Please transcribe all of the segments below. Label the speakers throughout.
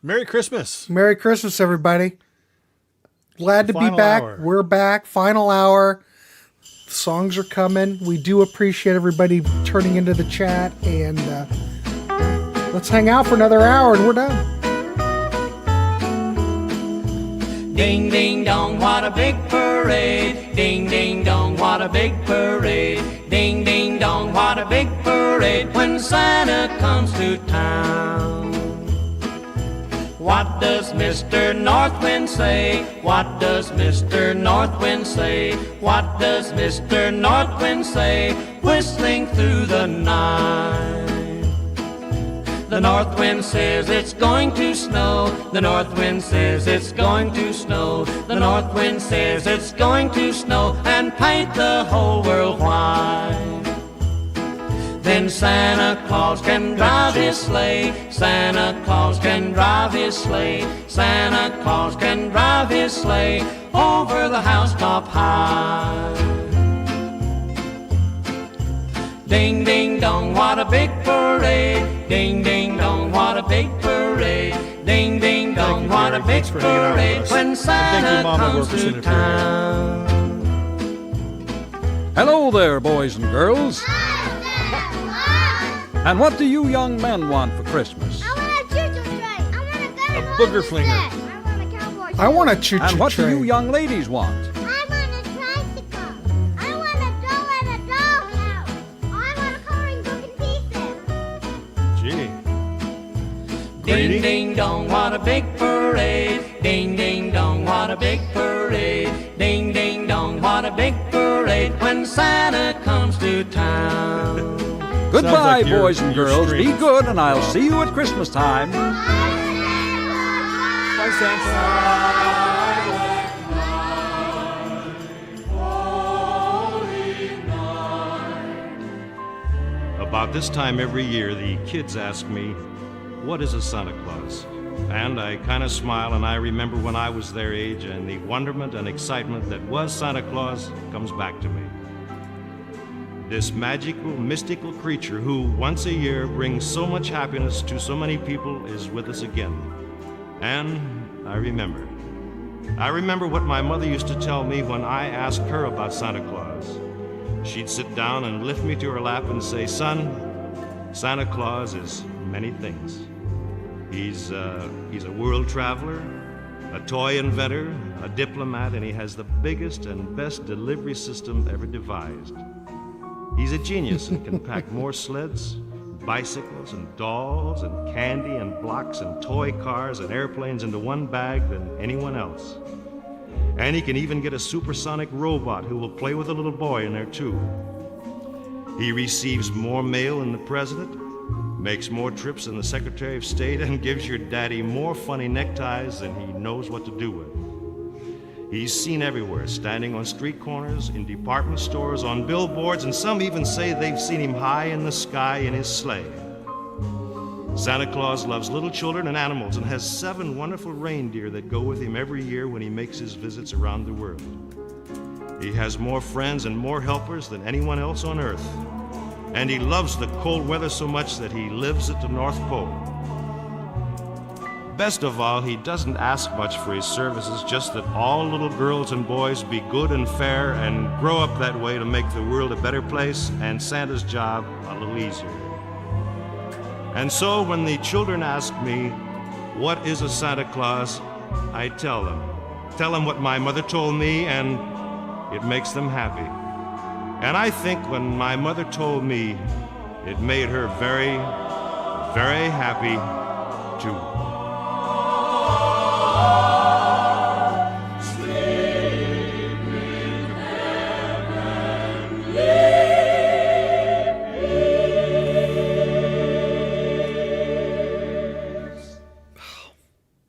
Speaker 1: Merry Christmas.
Speaker 2: Merry Christmas, everybody. Glad to be
Speaker 1: Final
Speaker 2: back.
Speaker 1: hour.
Speaker 2: We're back. Final hour. Songs are coming. We do appreciate everybody turning into the chat. And let's hang out for another hour and we're done.
Speaker 3: Ding, ding, dong, what a big parade. Ding, ding, dong, what a big parade. Ding, ding, dong, what a big parade when Santa comes to town. What does Mr. Northwind say? What does Mr. Northwind say? What does Mr. Northwind say? Whistling through the night. The north wind says it's going to snow. The north wind says it's going to snow. The north wind says it's going to snow and paint the whole world white. Then Santa Claus can drive his sleigh. Santa Claus can drive his sleigh. Santa Claus can drive his sleigh over the housetop high. Ding, ding, dong, what a big parade. Ding, ding, dong, what a big parade. Ding, ding, dong, what a big parade when Santa comes to town.
Speaker 4: Hello there, boys and girls. And what do you young men want for Christmas?
Speaker 5: I want a choo-choo train. I want a gun.
Speaker 1: A booger flinger.
Speaker 5: I want a cowboy shirt.
Speaker 2: I want a choo-choo
Speaker 4: And what do you
Speaker 2: train.
Speaker 4: young ladies want?
Speaker 5: I want a tricycle. I want a doll and a dollhouse. I want a coloring book and pieces.
Speaker 1: Gee.
Speaker 3: Ding, ding, dong, what a big parade. Ding, ding, dong, what a big parade. Ding, ding, dong, what a big parade when Santa comes to town.
Speaker 4: Goodbye,
Speaker 1: like your-
Speaker 4: boys and
Speaker 1: your
Speaker 4: girls. Be
Speaker 1: streams.
Speaker 4: good, and I'll see you at Christmas time.
Speaker 1: Bye, Santa.
Speaker 6: About this time every year, the kids ask me, what is a Santa Claus? And I kind of smile, and I remember when I was their age, and the wonderment and excitement that was Santa Claus comes back to me. This magical, mystical creature who once a year brings so much happiness to so many people is with us again. And I remember. I remember what my mother used to tell me when I asked her about Santa Claus. She'd sit down and lift me to her lap and say, son, Santa Claus is many things. He's a world traveler, a toy inventor, a diplomat, and he has the biggest and best delivery system ever devised. He's a genius and can pack more sleds, bicycles, and dolls, and candy, and blocks, and toy cars, and airplanes into one bag than anyone else. And he can even get a supersonic robot who will play with a little boy in there, too. He receives more mail than the president, makes more trips than the Secretary of State, and gives your daddy more funny neckties than he knows what to do with. He's seen everywhere, standing on street corners, in department stores, on billboards, and some even say they've seen him high in the sky in his sleigh. Santa Claus loves little children and animals and has 7 wonderful reindeer that go with him every year when he makes his visits around the world. He has more friends and more helpers than anyone else on earth. And he loves the cold weather so much that he lives at the North Pole. Best of all, he doesn't ask much for his services, just that all little girls and boys be good and fair and grow up that way to make the world a better place and Santa's job a little easier. And so when the children ask me, what is a Santa Claus, I tell them what my mother told me, and it makes them happy. And I think when my mother told me, it made her very, very happy too.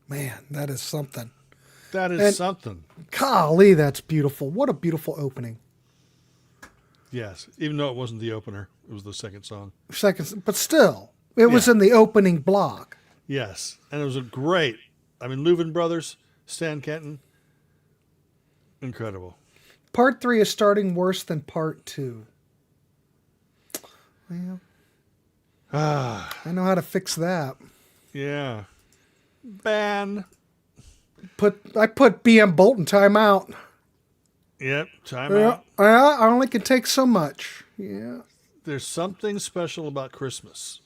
Speaker 2: Man, that is something.
Speaker 1: That is
Speaker 2: And-
Speaker 1: something.
Speaker 2: Golly, that's beautiful. What a beautiful opening.
Speaker 1: Yes. Even though it wasn't the opener, it was the second song.
Speaker 2: Second, but still, it was
Speaker 1: Yeah.
Speaker 2: in the opening block.
Speaker 1: Yes. And it was a great, Louvin Brothers, Stan Kenton. Incredible.
Speaker 2: Part 3 is starting worse than part 2. Well, I know how to fix that.
Speaker 1: Yeah. ban.
Speaker 2: I put BM Bolt in timeout.
Speaker 1: Yep, time out.
Speaker 2: I only can take so much. Yeah.
Speaker 1: There's something special about Christmas.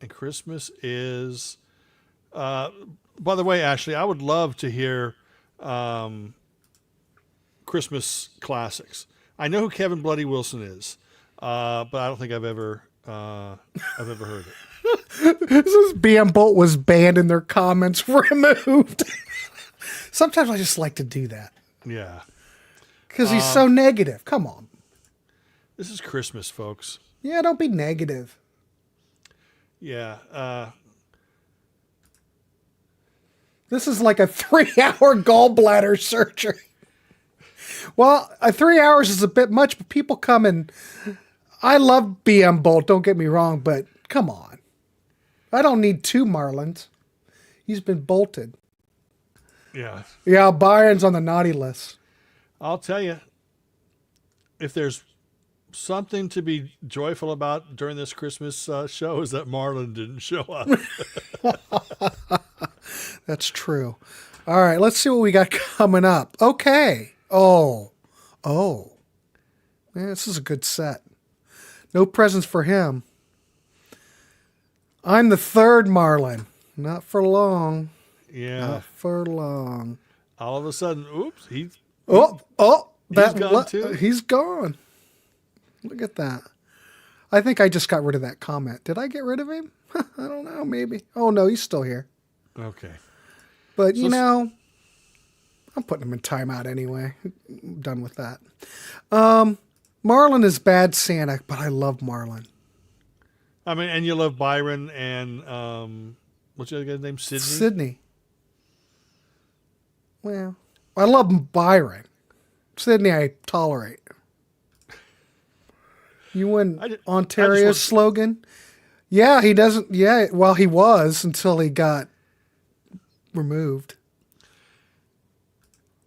Speaker 1: And Christmas is... by the way, Ashley, I would love to hear Christmas classics. I know who Kevin Bloody Wilson is, but I don't think I've ever heard it.
Speaker 2: This BM Bolt was banned and their comments removed. Sometimes I just like to do that.
Speaker 1: Yeah.
Speaker 2: Because he's so negative. Come on.
Speaker 1: This is Christmas, folks.
Speaker 2: Yeah, don't be negative.
Speaker 1: Yeah.
Speaker 2: This is like a 3-hour gallbladder surgery. Well, 3 hours is a bit much, but people come and... I love BM Bolt, don't get me wrong, but come on. I don't need 2 Marlins. He's been bolted.
Speaker 1: Yeah.
Speaker 2: Yeah, Byron's on the naughty list.
Speaker 1: I'll tell you, if there's something to be joyful about during this Christmas show is that Marlon didn't show up.
Speaker 2: That's true. All right, let's see what we got coming up. Okay. Oh. Man, this is a good set. No presents for him. I'm the 3rd Marlin. Not for long.
Speaker 1: Yeah.
Speaker 2: Not for long.
Speaker 1: All of a sudden, oops, he's
Speaker 2: gone
Speaker 1: too.
Speaker 2: He's gone. Look at that. I think I just got rid of that comment. Did I get rid of him? I don't know, maybe. Oh, no, he's still here.
Speaker 1: Okay.
Speaker 2: But, I'm putting him in timeout anyway. I'm done with that. Marlon is bad Santa, but I love Marlon.
Speaker 1: I mean, and you love Byron and, what's the other guy's name?
Speaker 2: Sydney. Well, I love Byron. Sydney, I tolerate. You win Ontario's slogan? Yeah, he doesn't. Yeah, well, he was until he got removed.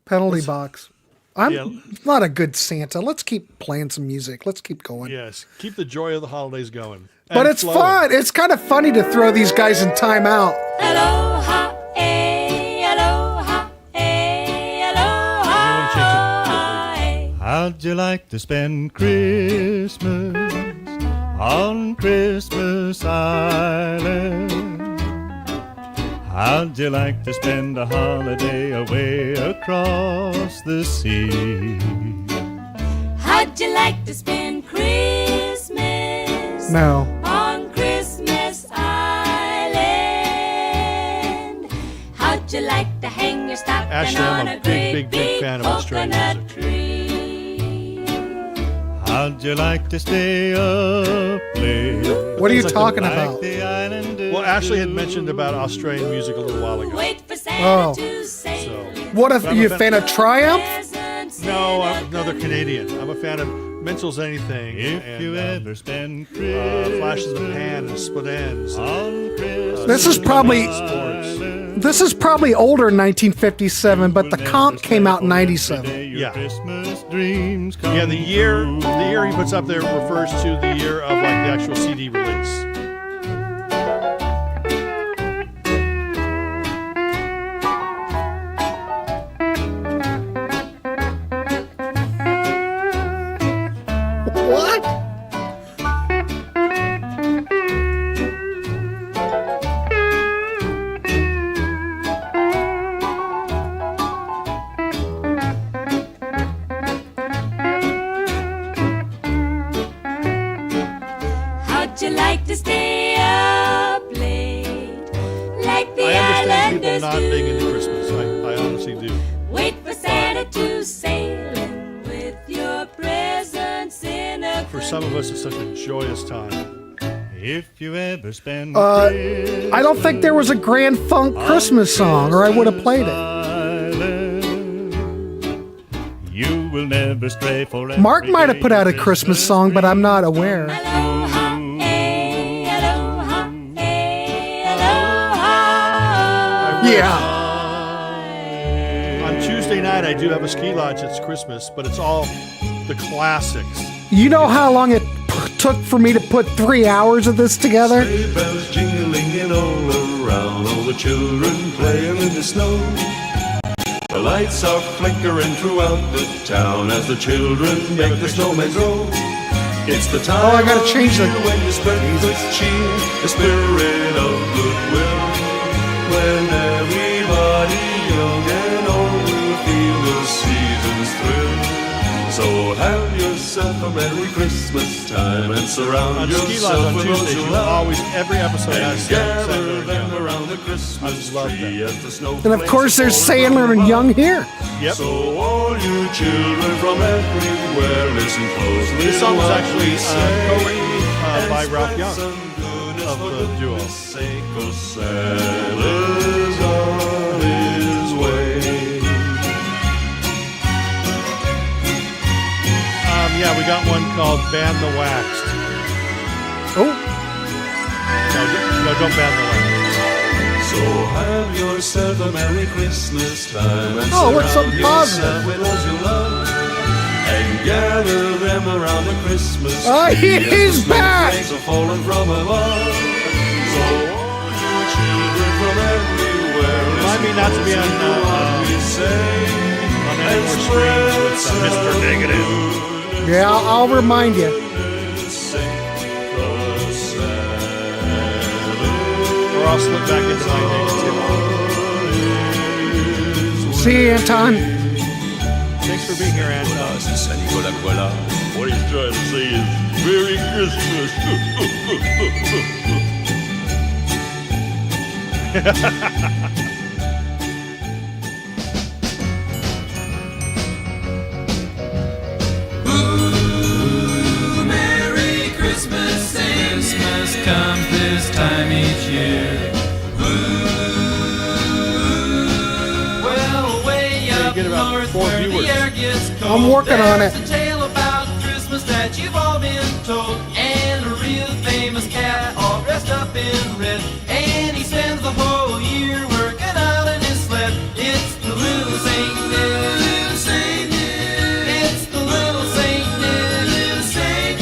Speaker 2: Penalty box. I'm not a good Santa. Let's keep playing some music. Let's keep going.
Speaker 1: Yes, keep the joy of the holidays going.
Speaker 2: But it's fun. It's kind of funny to throw these guys in timeout.
Speaker 7: Aloha, aloha, aloha.
Speaker 8: How'd you like to spend Christmas on Christmas Island? How'd you like to spend a holiday away across the sea?
Speaker 7: How'd you like to spend Christmas on Christmas Island? How'd you like to hang your stocking
Speaker 1: Ashley,
Speaker 7: on
Speaker 1: I'm
Speaker 7: a
Speaker 1: a
Speaker 7: great
Speaker 1: big fan of Australian
Speaker 7: coconut
Speaker 1: music.
Speaker 7: tree?
Speaker 8: How'd you like to stay up late?
Speaker 2: What are you talking about?
Speaker 1: Well, Ashley had mentioned about Australian music a little while ago.
Speaker 7: Wait for Santa to say
Speaker 1: So,
Speaker 2: What if you a fan of Triumph?
Speaker 1: no, they're Canadian. I'm a fan of Minstrels Anything.
Speaker 8: If
Speaker 1: and,
Speaker 8: you ever spend Christmas
Speaker 1: Flashes of the Pan and Split Ends.
Speaker 8: on Christmas
Speaker 2: This is probably
Speaker 1: Sports.
Speaker 2: this is probably older in 1957, but the comp came out in 97.
Speaker 1: Yeah.
Speaker 8: Christmas dreams come
Speaker 1: Yeah, the year he puts up there refers to the year of like the actual CD release.
Speaker 2: What?
Speaker 7: How'd you like to stay up late, like the
Speaker 1: I understand people
Speaker 7: islanders
Speaker 1: not being
Speaker 7: do?
Speaker 1: into Christmas. I honestly do.
Speaker 7: Wait for Santa to sail in with your presents in a
Speaker 1: For some of us, it's such a joyous time.
Speaker 8: If you ever spend
Speaker 2: I don't think there was a Grand Funk Christmas song, or I would have played it.
Speaker 8: Island, you will never stray for
Speaker 2: Mark
Speaker 8: every
Speaker 2: might have put out a
Speaker 8: day
Speaker 2: Christmas song, but I'm not aware.
Speaker 7: Aloha, aloha, aloha.
Speaker 2: Yeah.
Speaker 1: On Tuesday night, I do have a ski lodge. It's Christmas, but it's all the classics.
Speaker 2: You know how long it took for me to put 3 hours of this together?
Speaker 9: Sleigh bells jingling singing all around, all the children playing in the snow. The lights are flickering throughout the town as the children make the snowman grow. It's the time
Speaker 2: I gotta change the...
Speaker 9: when you spread the cheer, the spirit of goodwill. When everybody young and old will feel the season's thrill. So have yourself a Merry Christmas time and surround
Speaker 1: On Ski Live
Speaker 9: yourself
Speaker 1: on
Speaker 9: with those
Speaker 1: Tuesdays,
Speaker 9: you
Speaker 1: you
Speaker 9: love.
Speaker 1: always, every episode
Speaker 9: And
Speaker 1: has
Speaker 9: gather
Speaker 1: Sandler and
Speaker 9: them
Speaker 1: Young.
Speaker 9: around the Christmas
Speaker 1: love
Speaker 9: tree
Speaker 1: that.
Speaker 9: as the
Speaker 2: And of course, there's
Speaker 9: snowflakes fall
Speaker 2: Sandler and
Speaker 9: around.
Speaker 2: Young here.
Speaker 1: Yep.
Speaker 9: So all you children from everywhere, listen closely.
Speaker 1: This song was
Speaker 9: to what
Speaker 1: actually
Speaker 9: we say,
Speaker 1: co-written by
Speaker 9: and
Speaker 1: Ralph
Speaker 9: spread
Speaker 1: Young
Speaker 9: some goodness
Speaker 1: of
Speaker 9: for
Speaker 1: the duo.
Speaker 9: goodness sake, 'cause Santa's on his way.
Speaker 1: Yeah, we got one called Ban the Waxed.
Speaker 2: Oh,
Speaker 1: No, don't ban the waxed.
Speaker 9: So have yourself a Merry Christmas time and
Speaker 2: Oh, what's so
Speaker 9: surround yourself
Speaker 2: positive?
Speaker 9: with those you love and gather them around the Christmas tree.
Speaker 2: Oh, he's
Speaker 9: as the
Speaker 2: back!
Speaker 9: snowflakes are falling from above. So all you children from everywhere,
Speaker 1: Remind me not to be on
Speaker 9: we say
Speaker 1: any more screens with Mr. Negative.
Speaker 2: yeah, I'll remind you.
Speaker 1: Or I'll slip back into my negativity.
Speaker 2: See you, Anton.
Speaker 1: Thanks for being here, Anton.
Speaker 9: What he's trying to say is Merry Christmas.
Speaker 3: Merry Christmas, Christmas comes this time each year. Well, way up
Speaker 1: get about
Speaker 3: north
Speaker 1: 4
Speaker 3: where
Speaker 1: viewers.
Speaker 3: the air gets cold,
Speaker 2: I'm working on
Speaker 3: there's
Speaker 2: it.
Speaker 3: a tale about Christmas that you've all been told, and a real famous cat all dressed up in red, and he spends the whole year working out in his sled. It's the little Saint Nick. It's the little Saint Nick.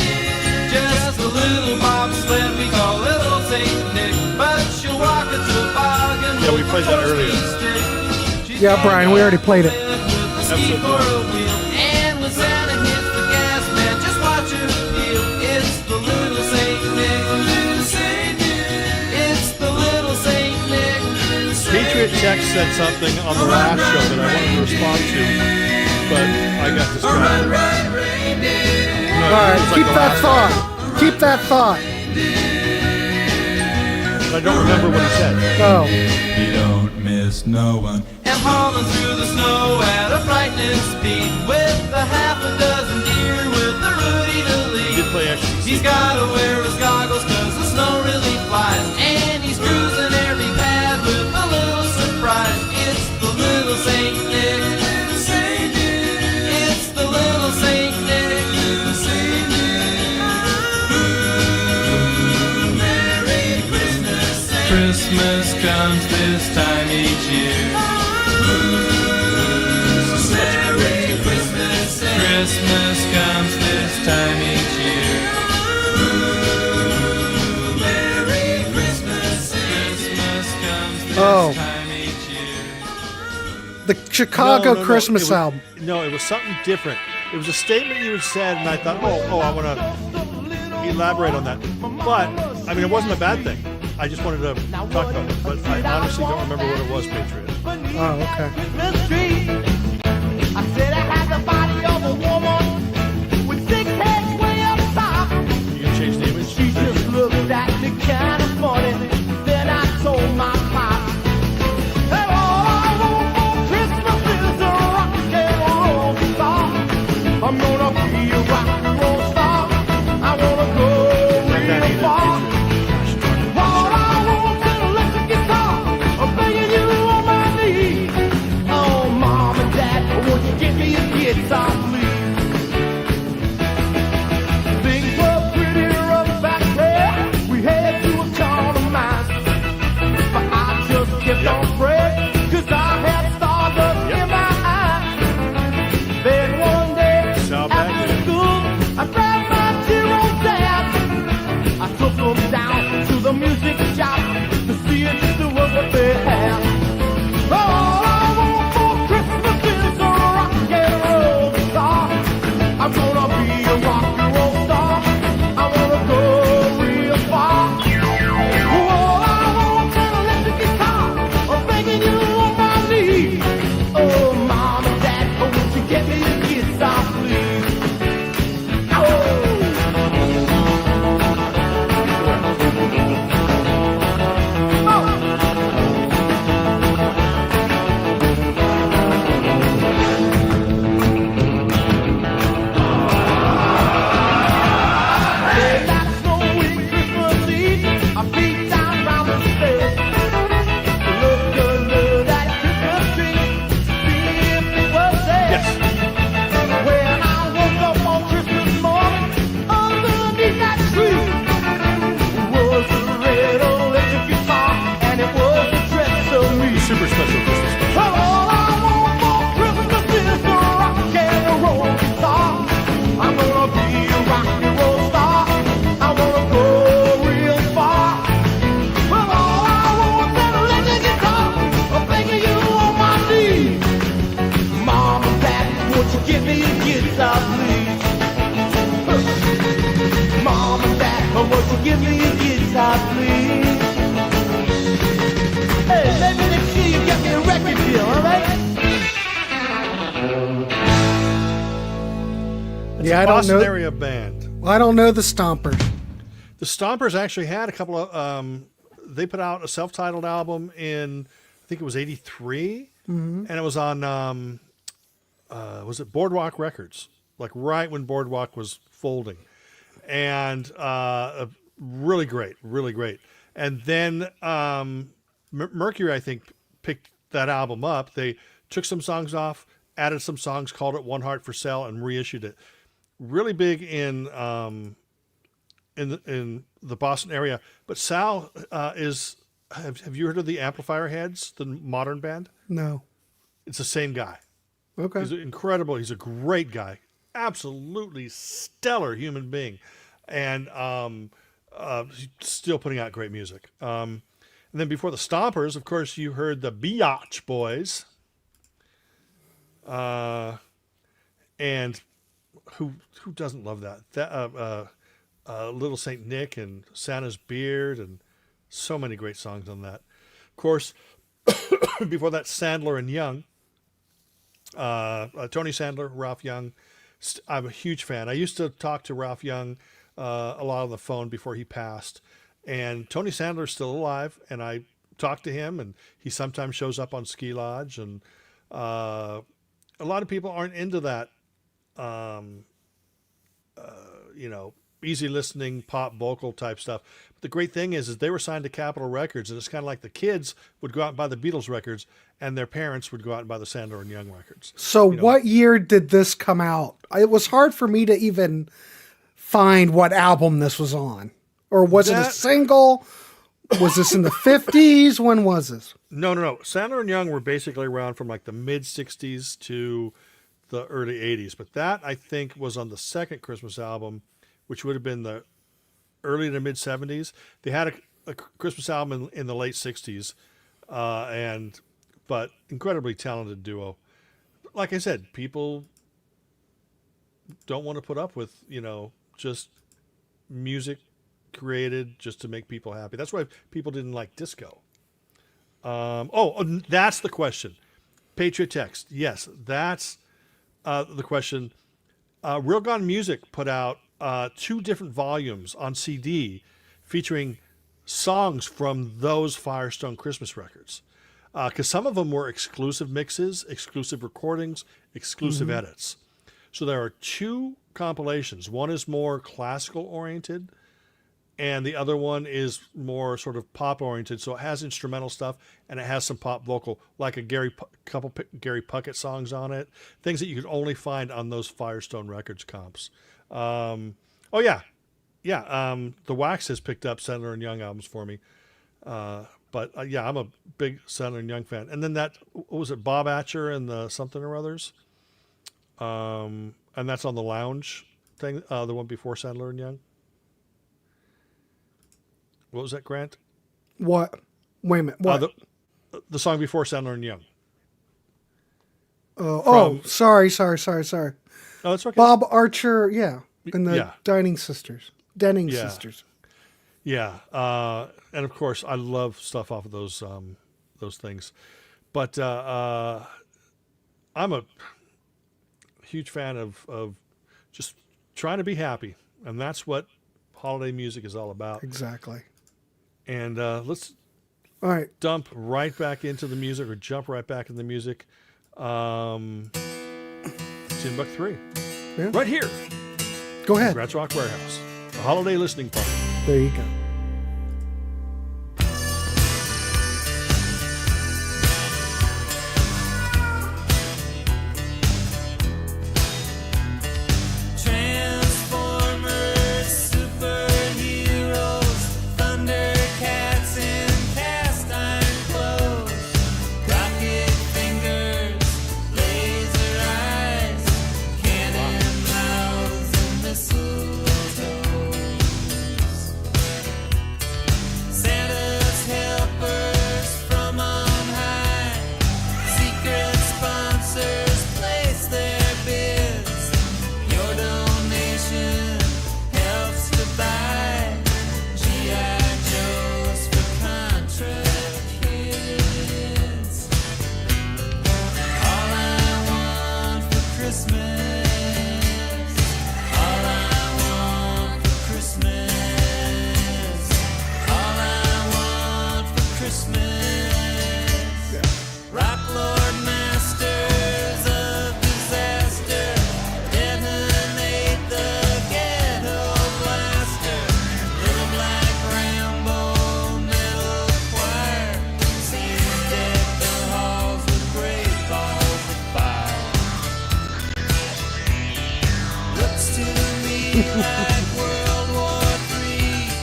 Speaker 3: Just a little bobsled we call little Saint Nick, but she'll walk a toboggan.
Speaker 1: Yeah, we played that earlier.
Speaker 2: Yeah, Brian, we already played it.
Speaker 3: Episode 4. And when Santa hits the gas, man, just watch her feel. It's the little Saint Nick. It's the little Saint Nick.
Speaker 1: Patriot Tech said something on the last show that I wanted to respond to, but I got distracted.
Speaker 2: All right, keep that thought. Keep that thought.
Speaker 1: But I don't remember what he said.
Speaker 2: Oh,
Speaker 3: You don't miss no one. And hauling through the snow at a frightening speed, with a half a dozen deer with the Rudy to
Speaker 1: He
Speaker 3: lead.
Speaker 1: did play ecstasy.
Speaker 3: He's gotta wear his goggles 'cause the snow really flies, and he's cruising every path with a little surprise. It's the little Saint Nick. It's the little Saint Nick. Merry Christmas. Christmas comes this time each year. Merry Christmas. Christmas comes this time each year. Merry Christmas. Christmas comes this
Speaker 2: Oh.
Speaker 3: time each year.
Speaker 2: the Chicago
Speaker 1: No,
Speaker 2: Christmas
Speaker 1: it was,
Speaker 2: album.
Speaker 1: No, it was something different. It was a statement you had said, and I thought, oh, I want to elaborate on that. But, I mean, it wasn't a bad thing. I just wanted to talk about it. But I honestly don't remember what it was, Patriot.
Speaker 2: Oh, okay.
Speaker 5: I said I had the body of a woman with 6 heads way up top.
Speaker 1: You can change the image.
Speaker 5: She just looked at me kind of funny. Then I told my pop, hey, all I want for Christmas is a rock and roll star. I'm gonna be a rock and roll star. I wanna go real far. All I want is an electric guitar. I'm begging you on my knees. Oh, mama,
Speaker 1: super special Christmas special.
Speaker 5: Well, all I want for Christmas is a rock and roll guitar. I'm gonna be a rock and roll star. I wanna go real far. Well, all I want is a little guitar. I'm begging you on my knees. Mom and Dad, won't you give me a guitar, please? Mom and Dad, won't you give me a guitar, please? Hey, let me next year you get me a record deal, all right?
Speaker 1: It's
Speaker 2: Yeah,
Speaker 1: a
Speaker 2: I don't
Speaker 1: Boston
Speaker 2: know.
Speaker 1: area band.
Speaker 2: Well, I don't know the Stompers.
Speaker 1: The Stompers actually had a couple of. They put out a self-titled album in, I think it was '83, and it was on. Was it Boardwalk Records? Like right when Boardwalk was folding, and really great, really great. And then Mercury, I think, picked that album up. They took some songs off, added some songs, called it One Heart for Sale, and reissued it. Really big in the Boston area. But Sal is. Have you heard of the Amplifier Heads, the modern band?
Speaker 2: No.
Speaker 1: It's the same guy.
Speaker 2: Okay.
Speaker 1: He's incredible. He's a great guy. Absolutely stellar human being. And he's still putting out great music. And then before the Stompers, of course, you heard the Biatch Boys. And who doesn't love that? Little Saint Nick and Santa's Beard and so many great songs on that. Of course, before that, Sandler and Young. Tony Sandler, Ralph Young. I'm a huge fan. I used to talk to Ralph Young a lot on the phone before he passed. And Tony Sandler's still alive, and I talk to him, and he sometimes shows up on Ski Lodge. And a lot of people aren't into that, easy listening pop vocal type stuff. But the great thing is they were signed to Capitol Records, and it's kind of like the kids would go out and buy the Beatles records, and their parents would go out and buy the Sandler and Young records.
Speaker 2: So what year did this come out? It was hard for me to even find what album this was on. Or was it a single? Was this in the 50s? When was this?
Speaker 1: No. Sandler and Young were basically around from like the mid 60s to the early 80s. But that, I think, was on the second Christmas album, which would have been the early to mid 70s. They had a Christmas album in the late 60s, but incredibly talented duo. Like I said, people don't want to put up with, just music created just to make people happy. That's why people didn't like disco. That's the question. Patriot Text. Yes, that's the question. Real Gone Music put out 2 different volumes on CD featuring songs from those Firestone Christmas records. Because some of them were exclusive mixes, exclusive recordings, exclusive edits. So there are 2 compilations. One is more classical oriented, and the other one is more sort of pop oriented. So it has instrumental stuff, and it has some pop vocal, like a couple Gary Puckett songs on it, things that you could only find on those Firestone Records comps. The Wax has picked up Sandler and Young albums for me. But I'm a big Sandler and Young fan. And then what was it, Bob Atcher and the something or others? And that's on the Lounge thing, the one before Sandler and Young. What was that, Grant?
Speaker 2: What? Wait a minute. What?
Speaker 1: The song before Sandler and Young.
Speaker 2: Sorry.
Speaker 1: Oh, it's okay.
Speaker 2: Bob Archer, yeah. And the Denning sisters.
Speaker 1: Yeah. And of course, I love stuff off of those things. But I'm a huge fan of just trying to be happy. And that's what holiday music is all about.
Speaker 2: Exactly.
Speaker 1: And let's
Speaker 2: all right,
Speaker 1: jump right back into the music. Timbuk 3.
Speaker 2: Yeah.
Speaker 1: Right here.
Speaker 2: Go ahead.
Speaker 1: Grant's Rock Warehouse. A holiday listening party.
Speaker 2: There you go.
Speaker 3: Rock Lord masters of disaster, detonate the ghetto blaster. Little black Rambo metal choir sees deck the halls with great balls of fire. Looks to me like World War III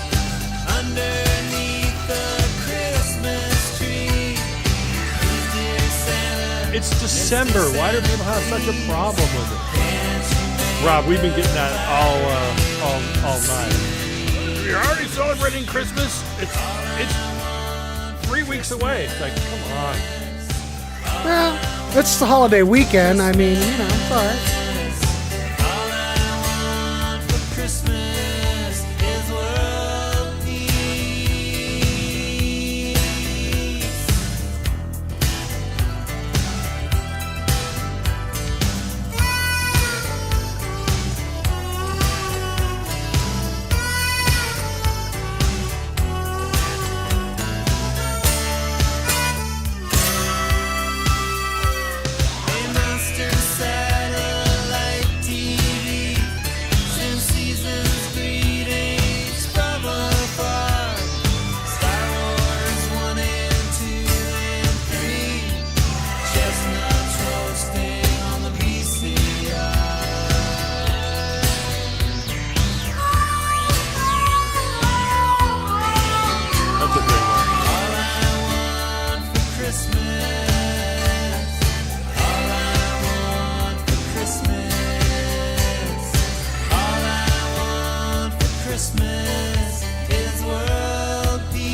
Speaker 3: underneath the Christmas tree. Please, dear Santa,
Speaker 1: It's December. Why do people have such a problem with it? Rob, we've been getting that all night. You're already celebrating Christmas? It's 3 weeks away. It's like, come on.
Speaker 2: Well, it's the holiday weekend. I mean, you know, it's all right.
Speaker 3: all I want for Christmas is world peace. A monster satellite TV sends seasons greetings from afar. Star Wars 1 and 2 and 3, chestnuts roasting on the VCR.
Speaker 1: That's a great one.
Speaker 3: All I want for Christmas, all I want for Christmas, all I want for Christmas is world peace.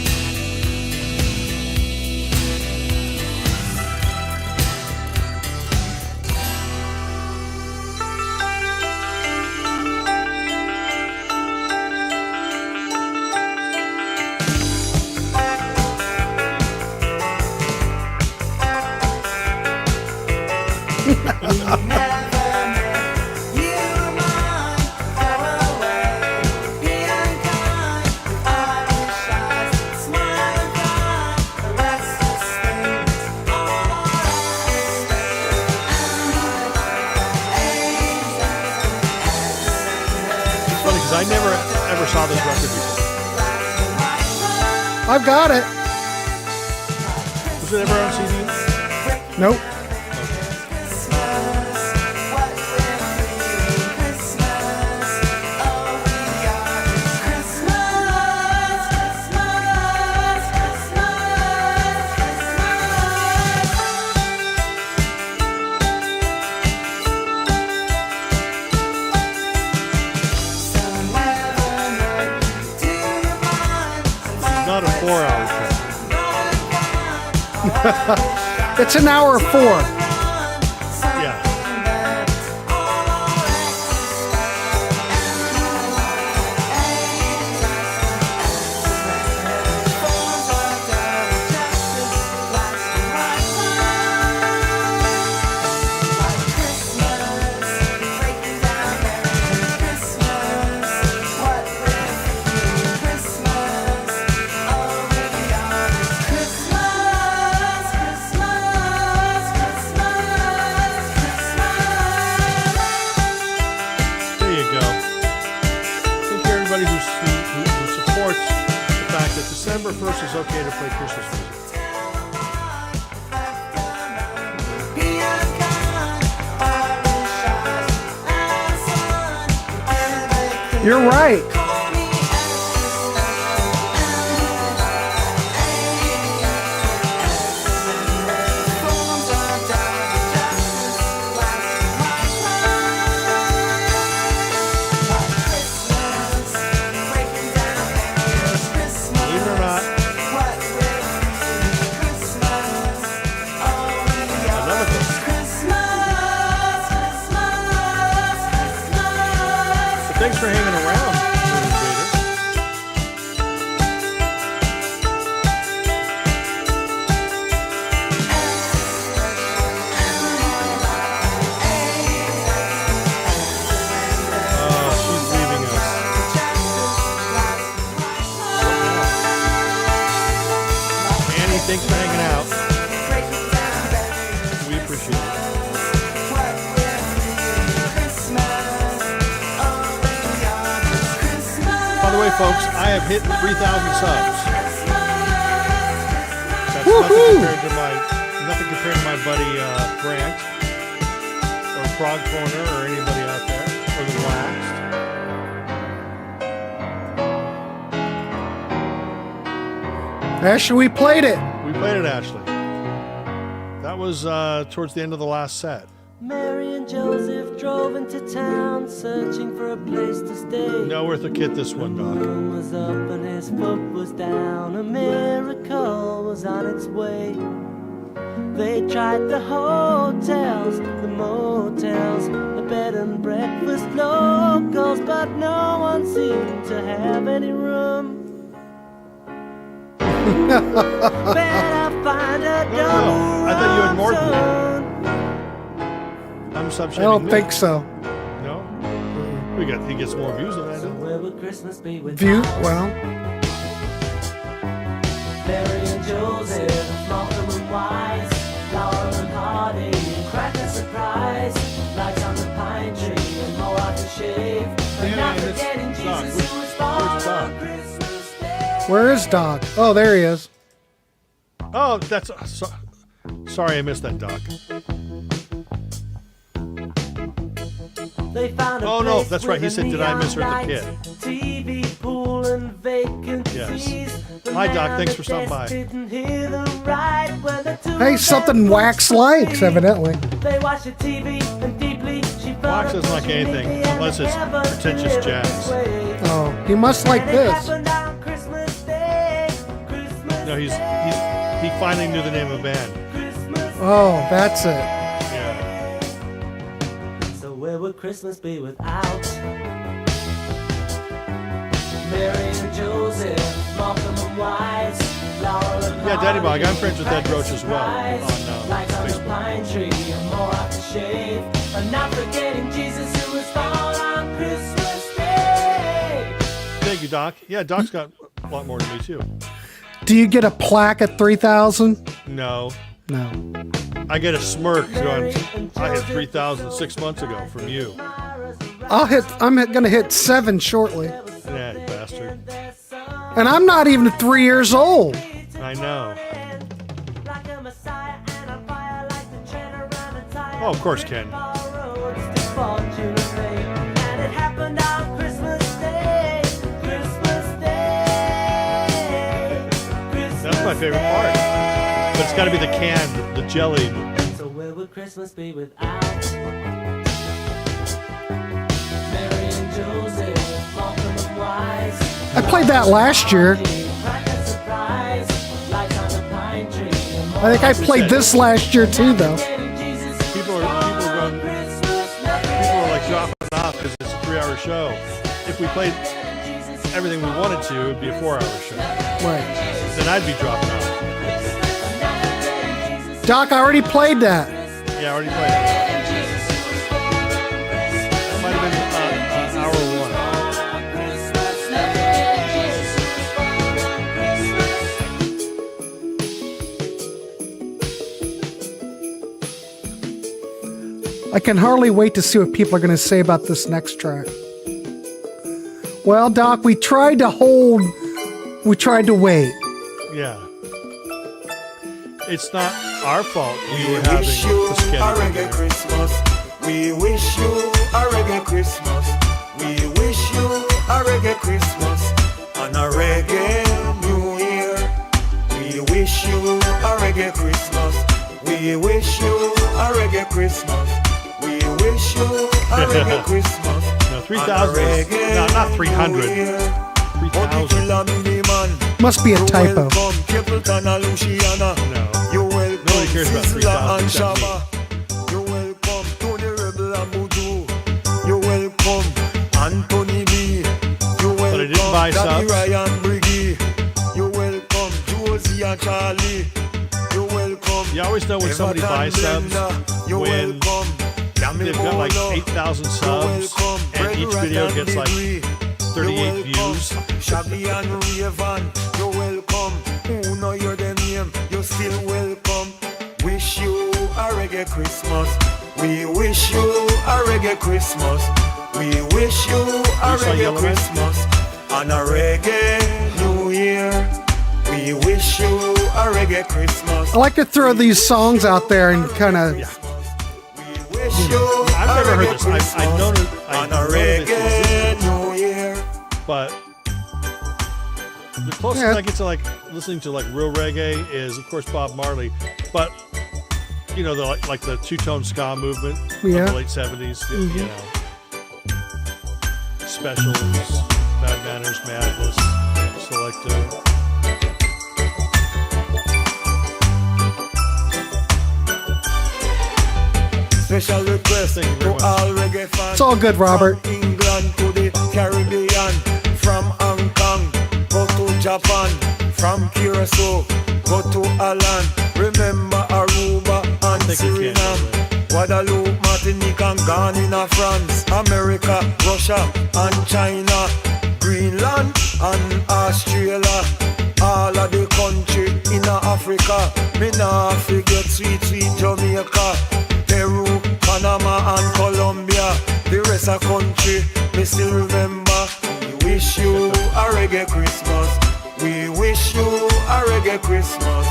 Speaker 1: It's funny because I never ever saw this record before.
Speaker 2: I've got it.
Speaker 1: Was it ever on CD?
Speaker 2: Nope.
Speaker 1: It's not a 4-hour show.
Speaker 2: It's an hour 4.
Speaker 1: Yeah. There you go. Thank you everybody who supports the fact that December 1st is okay to play Christmas music.
Speaker 2: You're right.
Speaker 1: Believe it or not, I love it. But thanks for hanging around, Moon Invader. Oh, she's leaving us. Annie, thanks for hanging out. By the way, folks, I have hit 3,000 subs. That's nothing compared to my buddy Grant or Frog Corner or anybody out there or the Waxed.
Speaker 2: Ashley, we played it.
Speaker 1: We played it, Ashley. That was towards the end of the last set.
Speaker 5: Mary and Joseph drove into town searching for a place to stay.
Speaker 1: No worth a kit, this one, Doc.
Speaker 5: The moon was up and his foot was down. A miracle was on its way. They tried the hotels, the motels, the bed and breakfast locals, but no one seemed to have any room. Better find a double
Speaker 1: I thought you had more than that.
Speaker 5: run.
Speaker 1: I'm subshading.
Speaker 2: I don't think so.
Speaker 1: No? He gets more views than I do.
Speaker 5: Where would Christmas be without
Speaker 2: View? Well,
Speaker 5: Mary and Joseph, Malcolm and Wise, Laurel and Hardy, Cracker Surprise, lights on the pine tree and more out to shave, and not forgetting Jesus who was born on Christmas Day.
Speaker 2: where is Doc? Oh, there he is.
Speaker 1: Oh, that's... sorry, I missed that, Doc.
Speaker 5: They found a
Speaker 1: Oh, no,
Speaker 5: place
Speaker 1: that's right. He
Speaker 5: with
Speaker 1: said,
Speaker 5: a
Speaker 1: did I miss her
Speaker 5: neon
Speaker 1: at the
Speaker 5: light, TV, pool, and vacancies.
Speaker 1: Yes.
Speaker 5: The
Speaker 1: Hi, Doc.
Speaker 5: man
Speaker 1: Thanks
Speaker 5: at
Speaker 1: for stopping
Speaker 5: desk
Speaker 1: by.
Speaker 5: didn't hear the ride when the two
Speaker 2: Hey,
Speaker 5: of
Speaker 2: something
Speaker 5: them
Speaker 2: Wax
Speaker 5: went to
Speaker 2: likes,
Speaker 5: sleep.
Speaker 2: evidently.
Speaker 5: They watched the TV and deeply she felt
Speaker 1: Wax
Speaker 5: a
Speaker 1: doesn't like
Speaker 5: push beneath
Speaker 1: anything
Speaker 5: the
Speaker 1: unless it's
Speaker 5: ever
Speaker 1: pretentious
Speaker 5: delivered
Speaker 1: jazz.
Speaker 5: sway.
Speaker 2: Oh, he must like
Speaker 5: And it
Speaker 2: this.
Speaker 5: happened on Christmas Day, Christmas
Speaker 1: No, he
Speaker 5: Day,
Speaker 1: finally knew the name of the band.
Speaker 5: Christmas
Speaker 2: Oh, that's it.
Speaker 1: Yeah.
Speaker 5: So where would Christmas be without Mary and Joseph, Malcolm and Wise, Laurel and
Speaker 1: Yeah, Daddy Bog, I'm
Speaker 5: Hardy,
Speaker 1: friends with Ed
Speaker 5: Cracker
Speaker 1: Roach as well
Speaker 5: Surprise,
Speaker 1: on
Speaker 5: lights on the
Speaker 1: Facebook.
Speaker 5: pine tree and more after shave, and not forgetting Jesus who was born on Christmas Day.
Speaker 1: Thank you, Doc. Yeah, Doc's got a lot more than me, too.
Speaker 2: Do you get a plaque at 3,000?
Speaker 1: No.
Speaker 2: No.
Speaker 1: I get a smirk going, I hit 3,000 6 months ago from you.
Speaker 2: I'm gonna hit 7 shortly.
Speaker 1: Yeah, you bastard.
Speaker 2: And I'm not even 3 years old.
Speaker 1: I know. Oh, of course, Ken. That's my favorite part. But it's got to be the canned, the jellied.
Speaker 5: So where would Christmas be without Mary and Joseph, Malcolm and Wise?
Speaker 2: I played that last year. I think I played this last year too, though.
Speaker 1: People are like dropping off because it's a 3-hour show. If we played everything we wanted to, it would be a 4-hour show.
Speaker 2: Right.
Speaker 1: Then I'd be dropping off.
Speaker 2: Doc, I already played that.
Speaker 1: Yeah, I already played it. That might have been hour
Speaker 2: 1. I can hardly wait to see what people are going to say about this next track. Well, Doc, we tried to wait.
Speaker 1: Yeah. It's not our fault we were having
Speaker 10: wish you
Speaker 1: the
Speaker 10: a
Speaker 1: schedule.
Speaker 10: reggae Christmas. We wish you a reggae Christmas. We wish you a reggae Christmas and a reggae New Year. We wish you a reggae Christmas. We wish you a reggae Christmas. We wish you a reggae Christmas.
Speaker 1: No, 3,000 is not 300. 3,000.
Speaker 2: Must be a typo.
Speaker 1: No.
Speaker 10: You welcome
Speaker 1: Nobody cares about
Speaker 10: Sizzla
Speaker 1: 3,000
Speaker 10: and
Speaker 1: except me.
Speaker 10: Shabba. You welcome Tony Rebel and Voodoo. You welcome Anthony B. You
Speaker 1: I didn't buy
Speaker 10: welcome Daddy
Speaker 1: subs.
Speaker 10: Ryan Briggy. You welcome Josie and Charlie. You welcome
Speaker 1: You always know when somebody
Speaker 10: Everton
Speaker 1: buys subs
Speaker 10: Blender. You
Speaker 1: when
Speaker 10: welcome Yami
Speaker 1: they've got like
Speaker 10: Polo.
Speaker 1: 8,000
Speaker 10: You
Speaker 1: subs
Speaker 10: welcome
Speaker 1: and
Speaker 10: Red
Speaker 1: each
Speaker 10: Rat
Speaker 1: video
Speaker 10: and
Speaker 1: gets like
Speaker 10: Degree.
Speaker 1: 38
Speaker 10: You
Speaker 1: views.
Speaker 10: welcome Shaggy and Raven. You welcome. Who know your name? You still welcome. Wish you a reggae Christmas. We wish you a reggae Christmas. We wish you a
Speaker 1: You saw
Speaker 10: reggae
Speaker 1: Yellow Man?
Speaker 10: Christmas and a reggae New Year. We wish you a reggae Christmas.
Speaker 2: I like to throw these songs out there and kind of.
Speaker 10: We wish you
Speaker 1: I've never heard this. I know that
Speaker 10: and a reggae New Year.
Speaker 1: but the closest I get to like listening to like real reggae is of course Bob Marley, but you know the like the two-tone ska movement of the late 70s, you know, Specials, Bad Manners, Madness, Selective.
Speaker 10: Special request to all reggae fans.
Speaker 2: It's all good, Robert.
Speaker 10: From England to the Caribbean, from Hong Kong, go to Japan, from Curacao, go to Ireland. Remember Aruba and Suriname, Guadeloupe, Martinique and Ghana, France, America, Russia and China, Greenland and Australia. All of the country in Africa. Me nah forget sweet Jamaica, Peru, Panama and Colombia. The rest of country, me still remember. We wish you a reggae Christmas. We wish you a reggae Christmas.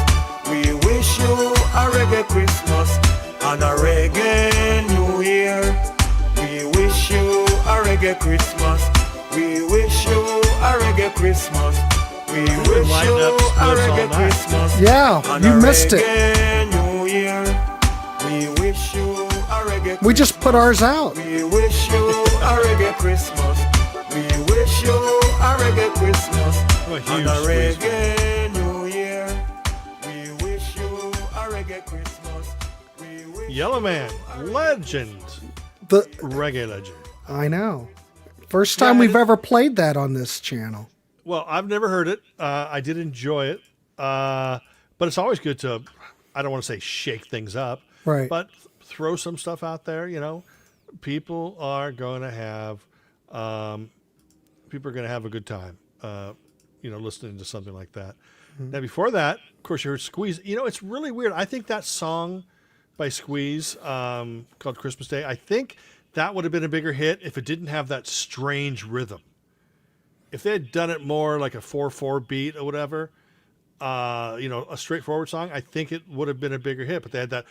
Speaker 10: We wish you a reggae Christmas and a reggae New Year. We wish you a reggae Christmas. We wish you a reggae Christmas. We wish you a reggae Christmas.
Speaker 2: Yeah,
Speaker 10: and
Speaker 2: you
Speaker 10: a
Speaker 2: missed it.
Speaker 10: reggae New Year. We wish you a reggae.
Speaker 2: We just put ours out.
Speaker 10: We wish you a reggae Christmas. We wish you a reggae Christmas and a reggae New Year. We wish you a reggae Christmas. We wish
Speaker 1: Yellow Man, legend,
Speaker 2: The
Speaker 1: reggae legend.
Speaker 2: I know. First time we've ever played that on this channel.
Speaker 1: Well, I've never heard it. I did enjoy it, but it's always good to, I don't want to say shake things up,
Speaker 2: Right.
Speaker 1: but throw some stuff out there. You know, people are going to have a good time. You know, listening to something like that. Now, before that, of course, you heard Squeeze. You know, it's really weird. I think that song by Squeeze called Christmas Day, I think that would have been a bigger hit if it didn't have that strange rhythm. If they had done it more like a 4/4 beat or whatever, you know, a straightforward song, I think it would have been a bigger hit. But they had that,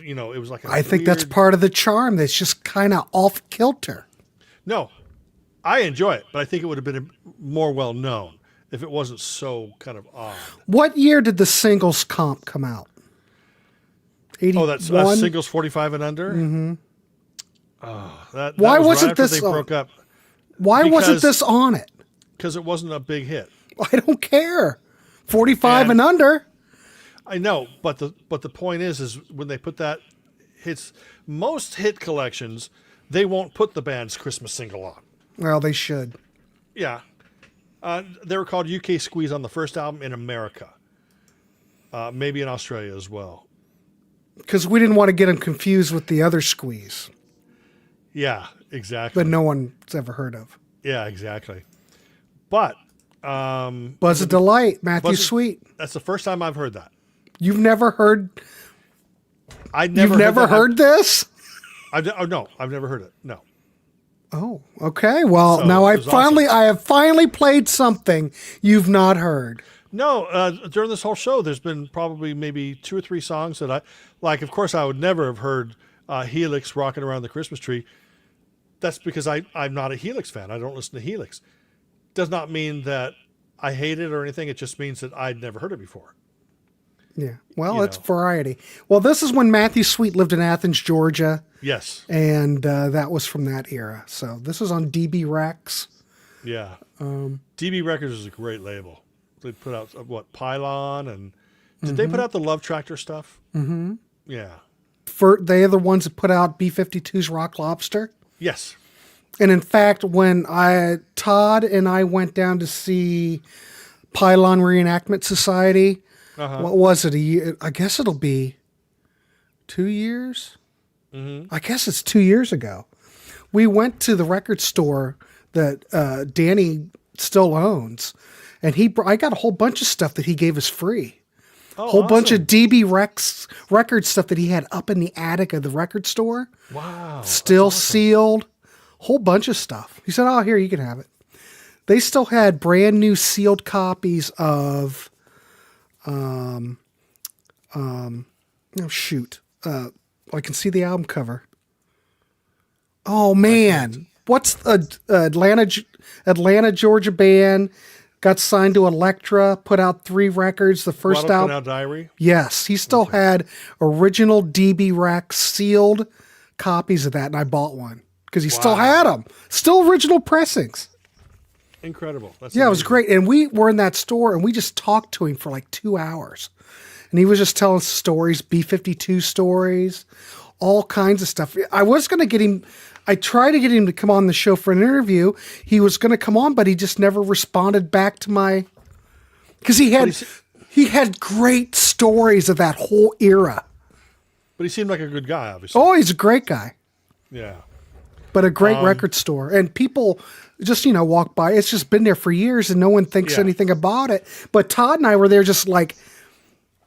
Speaker 1: you know, it was like a
Speaker 2: I think that's part of the charm. That's just kind of off kilter.
Speaker 1: No, I enjoy it, but I think it would have been more well known if it wasn't so kind of odd.
Speaker 2: What year did the singles comp come out? 81?
Speaker 1: Oh, that's singles 45 and under? Mm-hmm. Oh, that
Speaker 2: Why
Speaker 1: was
Speaker 2: wasn't
Speaker 1: right after
Speaker 2: this
Speaker 1: they broke up.
Speaker 2: Why wasn't this on it?
Speaker 1: Because it wasn't a big hit.
Speaker 2: I don't care. 45 and under.
Speaker 1: I know, but the point is when they put that most hit collections, they won't put the band's Christmas single on.
Speaker 2: Well, they should.
Speaker 1: Yeah. They were called UK Squeeze on the first album in America. Maybe in Australia as well.
Speaker 2: Because we didn't want to get them confused with the other Squeeze.
Speaker 1: Yeah, exactly.
Speaker 2: But no one's ever heard of.
Speaker 1: Yeah, exactly. But
Speaker 2: Buzz of Delight, Matthew Sweet.
Speaker 1: That's the first time I've heard that.
Speaker 2: You've never heard?
Speaker 1: You've never
Speaker 2: heard this?
Speaker 1: No, I've never heard it. No.
Speaker 2: Oh, okay. Well,
Speaker 1: So,
Speaker 2: now
Speaker 1: it was awesome.
Speaker 2: I have finally played something you've not heard.
Speaker 1: No, during this whole show, there's been probably maybe 2 or 3 songs that I like. Of course, I would never have heard Helix Rocking Around the Christmas Tree. That's because I'm not a Helix fan. I don't listen to Helix. Does not mean that I hate it or anything. It just means that I'd never heard it before.
Speaker 2: Yeah. Well, it's variety. Well, this is when Matthew Sweet lived in Athens, Georgia.
Speaker 1: Yes.
Speaker 2: And that was from that era. So this is on DB Rex.
Speaker 1: Yeah. DB Records is a great label. They put out Pylon and did they put out the Love Tractor stuff? Mm-hmm. Yeah.
Speaker 2: They are the ones that put out B-52's Rock Lobster.
Speaker 1: Yes.
Speaker 2: And in fact, when Todd and I went down to see Pylon Reenactment Society, what was it? A year? I guess it'll be 2 years. Mm-hmm. I guess it's 2 years ago. We went to the record store that Danny still owns, and I got a whole bunch of stuff that he gave us free.
Speaker 1: Oh,
Speaker 2: whole bunch of DB Rex record stuff that he had up in the attic of the record store.
Speaker 1: Wow.
Speaker 2: Still sealed. Whole bunch of stuff. He said, "Oh, here, you can have it." They still had brand new sealed copies of, oh shoot, I can see the album cover. Oh man, what's Atlanta, Georgia band? Got signed to Elektra, put out 3 records. The first album,
Speaker 1: Guadalcanal Diary.
Speaker 2: yes, he still had original DB Rex sealed copies of that, and I bought one because he still had them, still original pressings.
Speaker 1: Incredible. That's
Speaker 2: Yeah, it was
Speaker 1: amazing.
Speaker 2: great. And we were in that store and we just talked to him for like 2 hours. And he was just telling stories, B-52 stories, all kinds of stuff. I was going to get him, I tried to get him to come on the show for an interview. He was going to come on, but he just never responded back to my, because he had great stories of that whole era.
Speaker 1: But he seemed like a good guy, obviously.
Speaker 2: Oh, he's a great guy.
Speaker 1: Yeah.
Speaker 2: But a great record store. And people just, walk by. It's just been there for years and no one thinks anything about it. But Todd and I were there just like,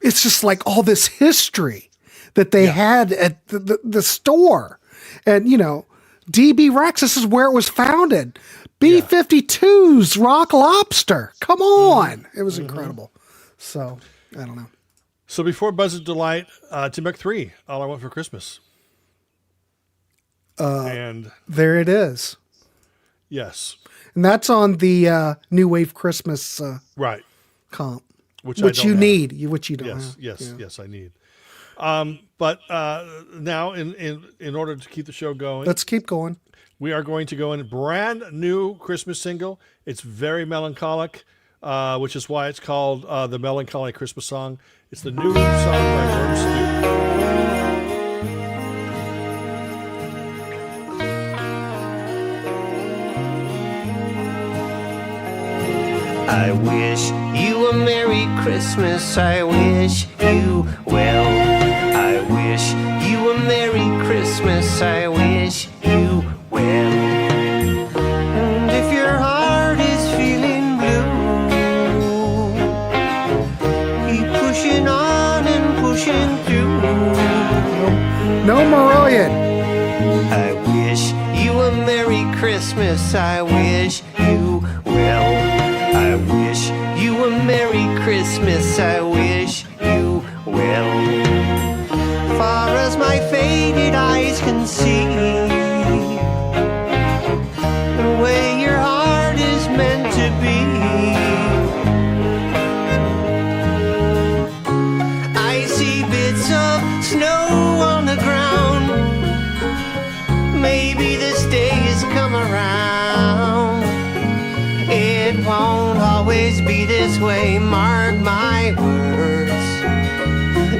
Speaker 2: it's just like all this history that they had at the store. And, DB Rex, this is where it was founded. B-52's Rock Lobster. Come on. It was incredible. So, I don't know.
Speaker 1: So before Buzzard Delight, Timbuk 3, All I Want for Christmas. And
Speaker 2: There it is.
Speaker 1: yes,
Speaker 2: And that's on the New Wave Christmas
Speaker 1: right.
Speaker 2: comp,
Speaker 1: Which
Speaker 2: you
Speaker 1: have.
Speaker 2: need, which you don't
Speaker 1: Yes,
Speaker 2: have.
Speaker 1: yes,
Speaker 2: Yeah.
Speaker 1: yes, I need. But now, in order to keep the show going,
Speaker 2: Let's keep going.
Speaker 1: we are going to go in a brand new Christmas single. It's very melancholic, which is why it's called the Melancholy Christmas Song. It's the new song by Wormstew.
Speaker 11: I wish you a Merry Christmas. I wish you well. I wish you a Merry Christmas. I wish you well. And if your heart is feeling blue, keep pushing on and pushing through.
Speaker 2: No Marillion.
Speaker 11: I wish you a Merry Christmas. I wish you well. I wish you a Merry Christmas. I wish you well. Far as my faded eyes can see, the way your heart is meant to be. I see bits of snow on the ground. Maybe this day has come around. It won't always be this way, mark my words.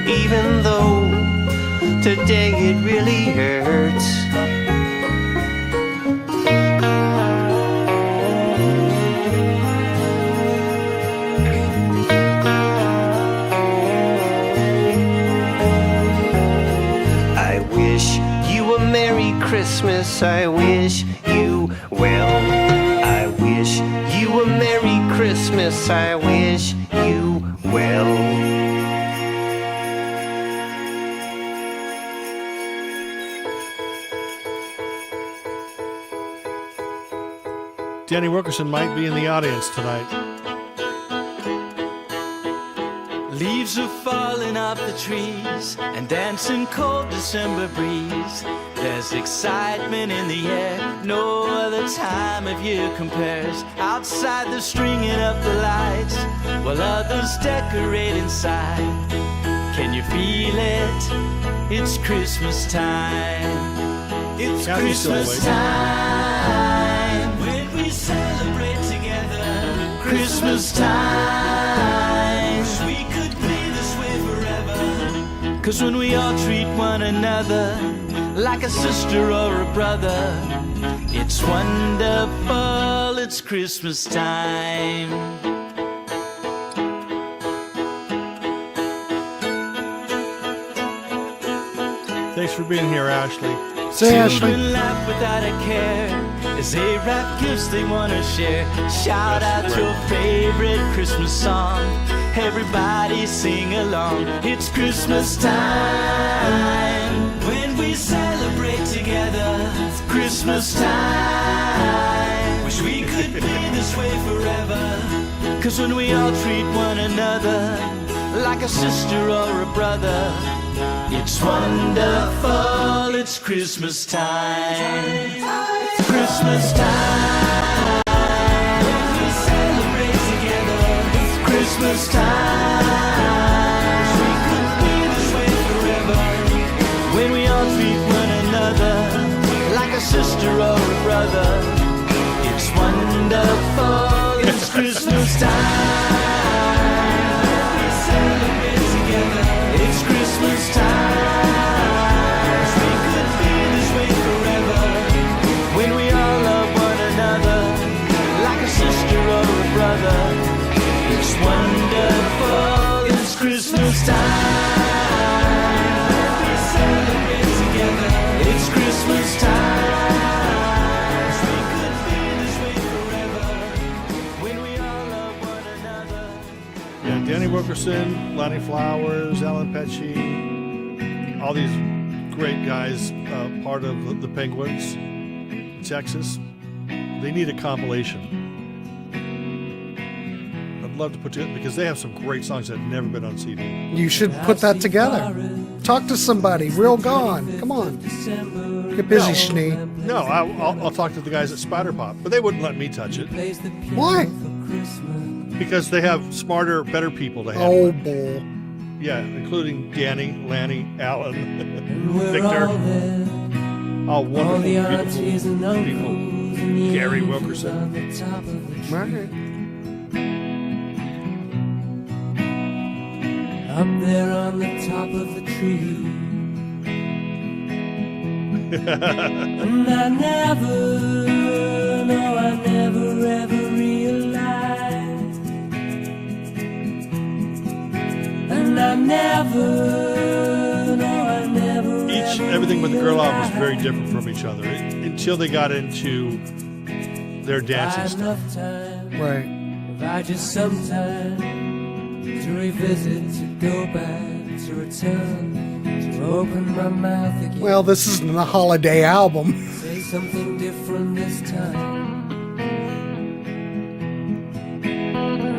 Speaker 11: Even though today it really hurts. I wish you a Merry Christmas. I wish you well. I wish you a Merry Christmas. I wish you well.
Speaker 1: Danny Wilkerson might be in the audience tonight.
Speaker 3: Leaves are falling off the trees and dancing cold December breeze. There's excitement in the air, no other time of year compares. Outside they're stringing up the lights while others decorate inside. Can you feel it? It's Christmas time. It's
Speaker 1: Kathy's still
Speaker 3: Christmas
Speaker 1: awake.
Speaker 3: time when we celebrate together. Christmas time. Wish we could be this way forever. 'Cause when we all treat one another like a sister or a brother, it's wonderful. It's Christmas time.
Speaker 1: Thanks for being here, Ashley.
Speaker 2: Say, Ashley.
Speaker 3: Children laugh without a care as they wrap gifts they want to share. Shout out your favorite Christmas song. Everybody sing along. It's Christmas time when we celebrate together. It's Christmas time. Wish we could
Speaker 5: could be this way forever. 'Cause when we all treat one another like a sister or a brother, it's wonderful. It's Christmas time. Christmas time. We celebrate together. It's Christmas time. We could be this way forever. When we all treat one another like a sister or a brother, it's wonderful. It's Christmas time. We celebrate together. It's Christmas time. We could be this way forever. When we all love one another like a sister or a brother, it's wonderful. It's Christmas time. We celebrate together. It's Christmas time. We could be this way forever. When we all love one another.
Speaker 1: Yeah, Danny Wilkerson, Lonnie Flowers, Alan Petchy, all these great guys, part of the Penguins, Texas. They need a compilation. I'd love to put it because they have some great songs that have never been on CD.
Speaker 2: You should put that together. Talk to somebody. Real Gone. Come on. Get busy, Schnee.
Speaker 1: No, I'll talk to the guys at Spider Pop, but they wouldn't let me touch it
Speaker 2: Why?
Speaker 1: because they have smarter, better people to handle
Speaker 2: Oh,
Speaker 1: it.
Speaker 2: bull.
Speaker 1: Yeah, including Danny, Lanny, Alan, Victor. All wonderful, beautiful people. Gary Wilkerson.
Speaker 2: Right.
Speaker 5: Up there on the top of the tree. And I never, no, I never ever realized. And I never, no, I never.
Speaker 1: Everything but the Girl album was very different from each other until they got into their dancing stuff.
Speaker 2: Right.
Speaker 5: If I just sometime to revisit, to go back, to return, to open my mouth again.
Speaker 2: Well, this isn't a holiday album.
Speaker 5: Say something different this time.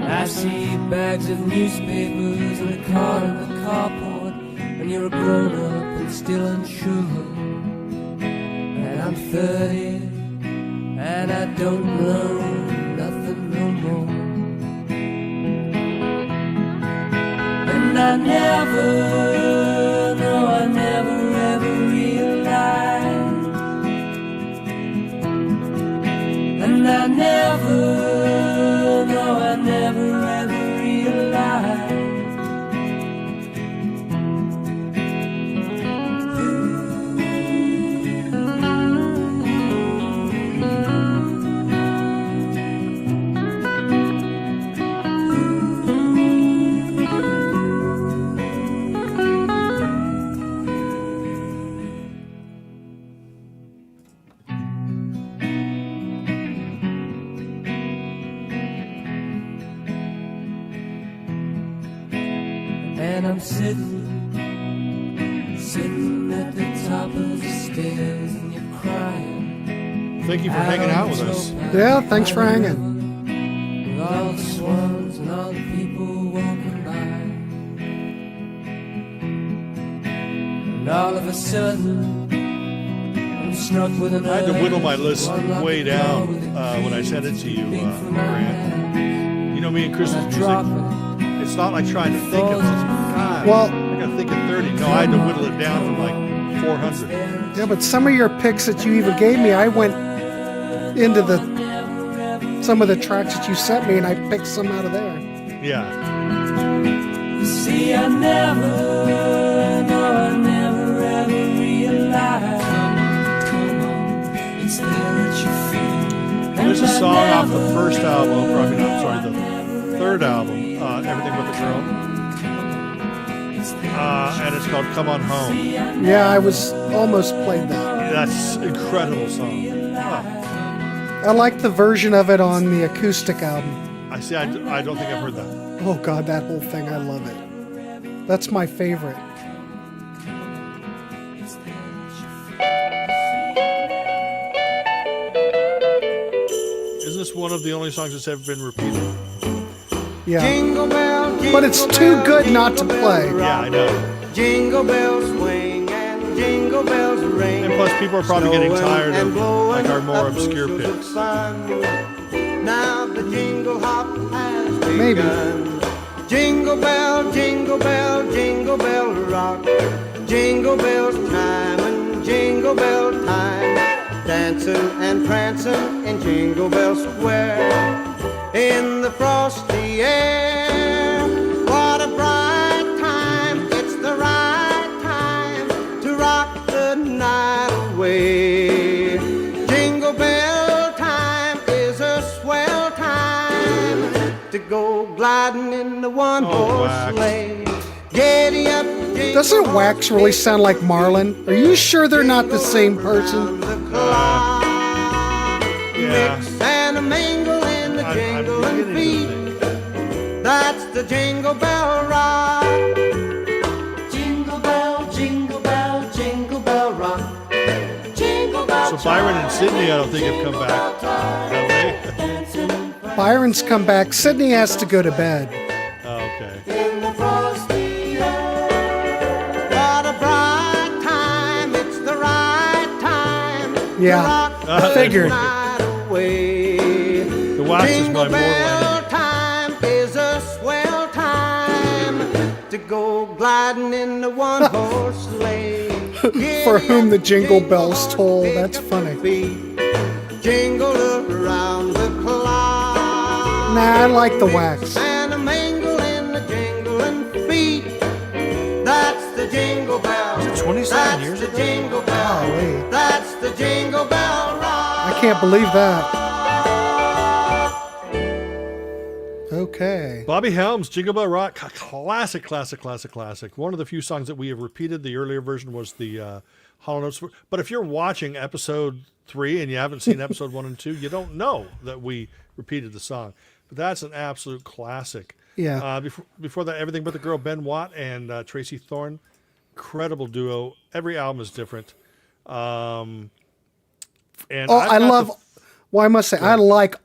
Speaker 5: I see bags of newspapers and a car in the carport, and you're a grown up and still unsure. And I'm 30, and I don't know nothing no more. And I never, no, I never ever realized. And I never, no, I never ever realized. And I'm sitting at the top of the stairs, and you're crying.
Speaker 1: Thank you for hanging out with us.
Speaker 2: Yeah, thanks for hanging.
Speaker 5: With all the swans and all the people walking by. And all of a sudden, I'm struck with an
Speaker 1: I had to whittle my list way down when I sent it to you, Grant. You know me and Christmas music. It's not like trying to think of something. God,
Speaker 2: Well-
Speaker 1: I gotta think of 30. No, I had to whittle it down from like 400.
Speaker 2: Yeah, but some of your picks that you even gave me, I went into some of the tracks that you sent me, and I picked some out of there.
Speaker 1: Yeah.
Speaker 5: See, I never, no, I never ever realized. It's there at your feet.
Speaker 1: There's a song off the first album, probably not, sorry, the third album, Everything But the Girl. And it's called Come On Home.
Speaker 2: Yeah, I was almost played that.
Speaker 1: That's an incredible song. Oh,
Speaker 2: I like the version of it on the acoustic album.
Speaker 1: I see, I don't think I've heard that.
Speaker 2: Oh God, that whole thing, I love it. That's my favorite.
Speaker 1: Isn't Isn't this one of the only songs that's ever been repeated?
Speaker 2: Yeah.
Speaker 5: Jingle bell,
Speaker 2: But it's
Speaker 5: jingle
Speaker 2: too
Speaker 5: bell,
Speaker 2: good not to
Speaker 5: jingle
Speaker 2: play.
Speaker 5: bell
Speaker 1: Yeah,
Speaker 5: rock.
Speaker 1: I know.
Speaker 5: Jingle bells swing and jingle bells ring.
Speaker 1: And plus, people are probably getting
Speaker 5: Snowing
Speaker 1: tired
Speaker 5: and
Speaker 1: of
Speaker 5: blowing
Speaker 1: like our more
Speaker 5: up
Speaker 1: obscure
Speaker 5: bushels of
Speaker 1: picks.
Speaker 5: fun. Now the jingle hop has begun.
Speaker 2: Maybe.
Speaker 5: Jingle bell, jingle bell, jingle bell rock. Jingle bells time and jingle bell time. Dancing and prancing in Jingle Bell Square. In the frosty air. What a bright time. It's the right time to rock the night away. Jingle bell time is a swell time to go gliding in the one-horse
Speaker 1: Wax.
Speaker 5: sleigh. Giddy up, jingle
Speaker 2: Doesn't Wax really
Speaker 5: bells,
Speaker 2: sound like Marlon? Are you sure they're not the same person?
Speaker 1: Yeah.
Speaker 5: Mix and a mingle in the
Speaker 1: I'm
Speaker 5: jingling
Speaker 1: beginning to
Speaker 5: feet. That's the Jingle Bell Rock. Jingle bell, jingle bell, jingle bell rock. Jingle bell.
Speaker 1: So Byron and Sydney, I don't think have come back. Have they?
Speaker 2: Byron's come back. Sydney has to go to bed.
Speaker 1: Oh, okay.
Speaker 5: In the frosty air. What a bright time. It's the right time.
Speaker 2: Yeah,
Speaker 5: to rock
Speaker 2: I
Speaker 5: the
Speaker 2: figured.
Speaker 5: night away.
Speaker 1: The Wax is
Speaker 5: Jingle
Speaker 1: my mortal
Speaker 5: bell
Speaker 1: enemy.
Speaker 5: time is a swell time to go gliding in the one-horse sleigh.
Speaker 2: For whom the jingle bells toll. That's funny.
Speaker 5: Jingle around the clock.
Speaker 2: Nah, I like the Wax.
Speaker 5: And a mingle in the jingling feet. That's the Jingle Bell.
Speaker 1: Is it 27
Speaker 5: That's
Speaker 1: years
Speaker 5: the
Speaker 1: ago?
Speaker 5: Jingle Bell.
Speaker 2: Golly.
Speaker 5: That's the Jingle Bell Rock.
Speaker 2: I can't believe that. Okay.
Speaker 1: Bobby Helms, Jingle Bell Rock, classic, classic, classic, classic. One of the few songs that we have repeated. The earlier version was the Hollow Notes. But if you're watching episode 3 and you haven't seen episode 1 and 2, you don't know that we repeated the song. But that's an absolute classic.
Speaker 2: Yeah.
Speaker 1: Before that, Everything But the Girl, Ben Watt and Tracy Thorn, incredible duo. Every album is different. And
Speaker 2: I love. Well, I must say, I like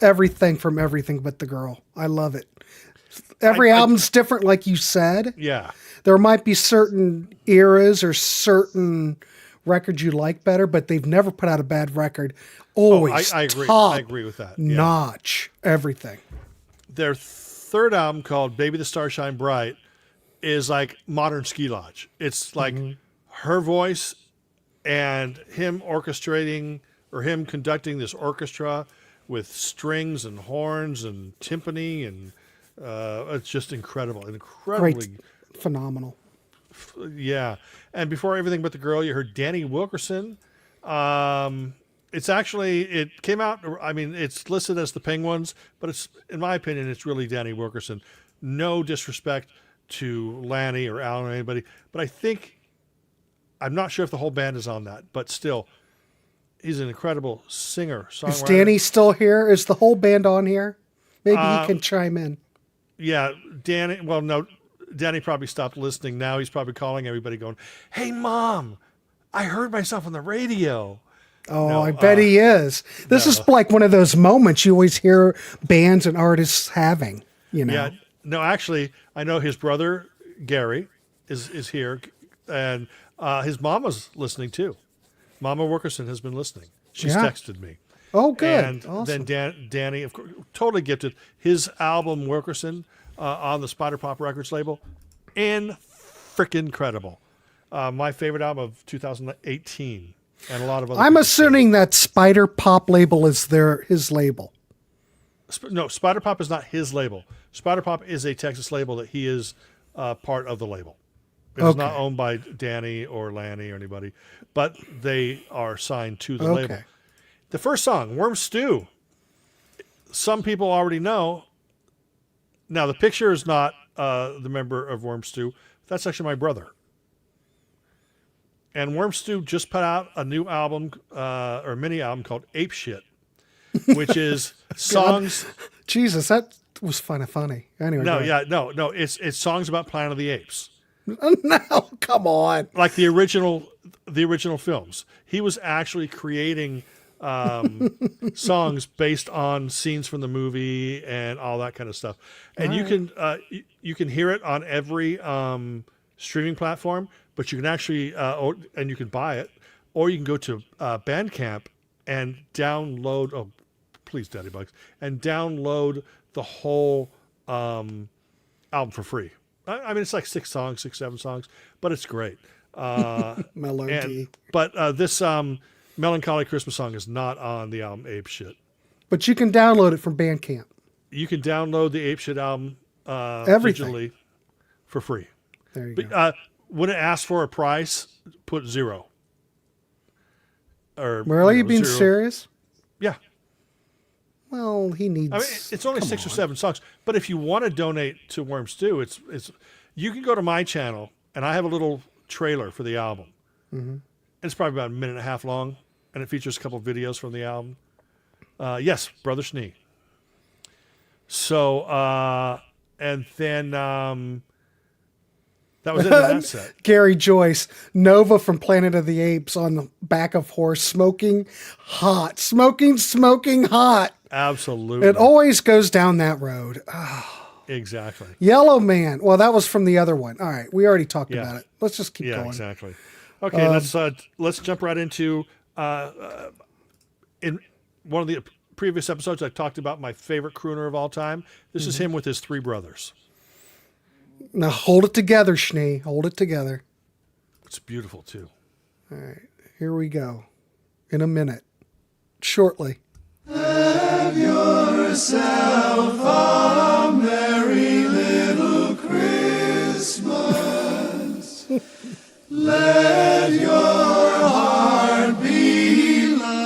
Speaker 2: everything from Everything But the Girl. I love it. Every album's different, like you said.
Speaker 1: Yeah.
Speaker 2: There might be certain eras or certain records you like better, but they've never put out a bad record. Always
Speaker 1: I agree.
Speaker 2: top
Speaker 1: I agree with that. Yeah.
Speaker 2: notch. Everything.
Speaker 1: Their third album, called Baby the Stars Shine Bright, is like modern Ski Lodge. It's like her voice and him orchestrating or him conducting this orchestra with strings and horns and timpani, and it's just incredible. Incredibly.
Speaker 2: Great. Phenomenal.
Speaker 1: Yeah. And before Everything But the Girl, you heard Danny Wilkerson. It's actually, it came out, I mean, it's listed as the Penguins, but it's, in my opinion, it's really Danny Wilkerson. No disrespect to Lanny or Alan or anybody, but I think, I'm not sure if the whole band is on that, but still, he's an incredible singer, songwriter.
Speaker 2: Is Danny still here? Is the whole band on here? Maybe he can chime in.
Speaker 1: Yeah, Danny, well, no, Danny probably stopped listening. Now he's probably calling everybody going, "Hey, Mom, I heard myself on the radio."
Speaker 2: Oh,
Speaker 1: No,
Speaker 2: I bet he is. This is like one of those moments you always hear bands and artists having, you know.
Speaker 1: Yeah, no, actually, I know his brother, Gary, is here, and his mama's listening too. Mama Wilkerson has been listening. She's
Speaker 2: Yeah.
Speaker 1: texted me.
Speaker 2: Oh, good.
Speaker 1: And
Speaker 2: Awesome.
Speaker 1: then Danny, of course, totally gifted. His album, Wilkerson, on the Spider Pop Records label, freaking incredible. My favorite album of 2018, and a lot of other.
Speaker 2: I'm
Speaker 1: people's
Speaker 2: assuming that Spider Pop label is his label.
Speaker 1: No, Spider Pop is not his label. Spider Pop is a Texas label that he is part of the label. It is not owned by Danny or Lanny or anybody, but they are signed to the label. The first song, Wormstew. Some people already know. Now, the picture is not the member of Wormstew. That's actually my brother. And Wormstew just put out a new album, or mini album called Ape Shit, which is songs.
Speaker 2: Jesus, that was kind of funny. Anyway.
Speaker 1: No,
Speaker 2: go ahead.
Speaker 1: no. It's songs about Planet of the Apes.
Speaker 2: No, come on.
Speaker 1: Like the original films. He was actually creating songs based on scenes from the movie and all that kind of stuff. And you can hear it on every streaming platform, but you can actually and you can buy it, or you can go to Bandcamp and download. Oh, please, Daddy Bugs, and download the whole album for free. I mean, it's like 6, 7 songs, but it's great.
Speaker 2: Melody.
Speaker 1: But this Melancholy Christmas song is not on the album Ape Shit.
Speaker 2: But you can download it from Bandcamp.
Speaker 1: You can download the Ape Shit album
Speaker 2: Everything.
Speaker 1: digitally for free.
Speaker 2: There you
Speaker 1: But,
Speaker 2: go.
Speaker 1: when it asks for a price, put 0. Or
Speaker 2: Really? You being
Speaker 1: 0.
Speaker 2: serious?
Speaker 1: Yeah.
Speaker 2: Well, he needs.
Speaker 1: I mean, it's only 6 or 7 songs. But if you want to donate to Wormstew, it's you can go to my channel, and I have a little trailer for the album.
Speaker 2: Mm-hmm.
Speaker 1: It's probably about a minute and a half long, and it features a couple of videos from the album. Yes, Brother Schnee. So, and then that was it in that set.
Speaker 2: Gary Joyce, Nova from Planet of the Apes on the back of horse, smoking hot. Smoking hot.
Speaker 1: Absolutely.
Speaker 2: It always goes down that road.
Speaker 1: Exactly.
Speaker 2: Yellow Man. Well, that was from the other one. All right. We already talked about it. Let's just keep going.
Speaker 1: Yeah, exactly. Okay, let's jump right into in one of the previous episodes I talked about my favorite crooner of all time. This is him with his 3 brothers.
Speaker 2: Now hold it together, Schnee. Hold it together.
Speaker 1: It's beautiful too.
Speaker 2: All right. Here we go. In a minute. Shortly.
Speaker 9: Have yourself a merry little Christmas. Let your heart be light.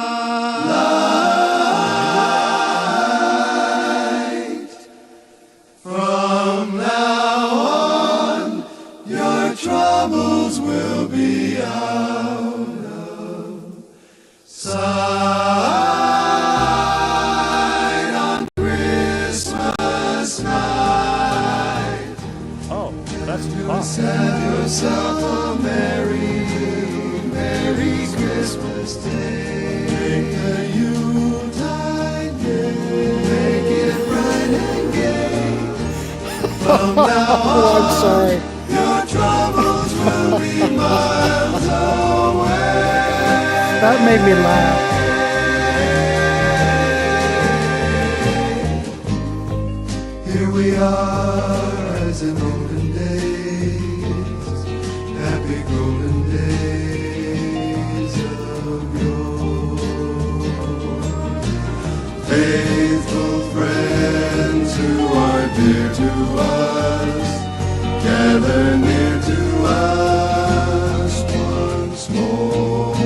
Speaker 9: From now on, your troubles will be out of sight on Christmas night.
Speaker 1: Oh, that's awesome.
Speaker 9: Have yourself a merry Christmas day. Make the Yuletide gay. Make it bright and gay. From now
Speaker 2: I'm
Speaker 9: on,
Speaker 2: sorry.
Speaker 9: your troubles will be miles away.
Speaker 2: That made me laugh.
Speaker 9: Here we are as in olden days, happy golden days of yore. Faithful friends who are dear to us, gather near to us once more.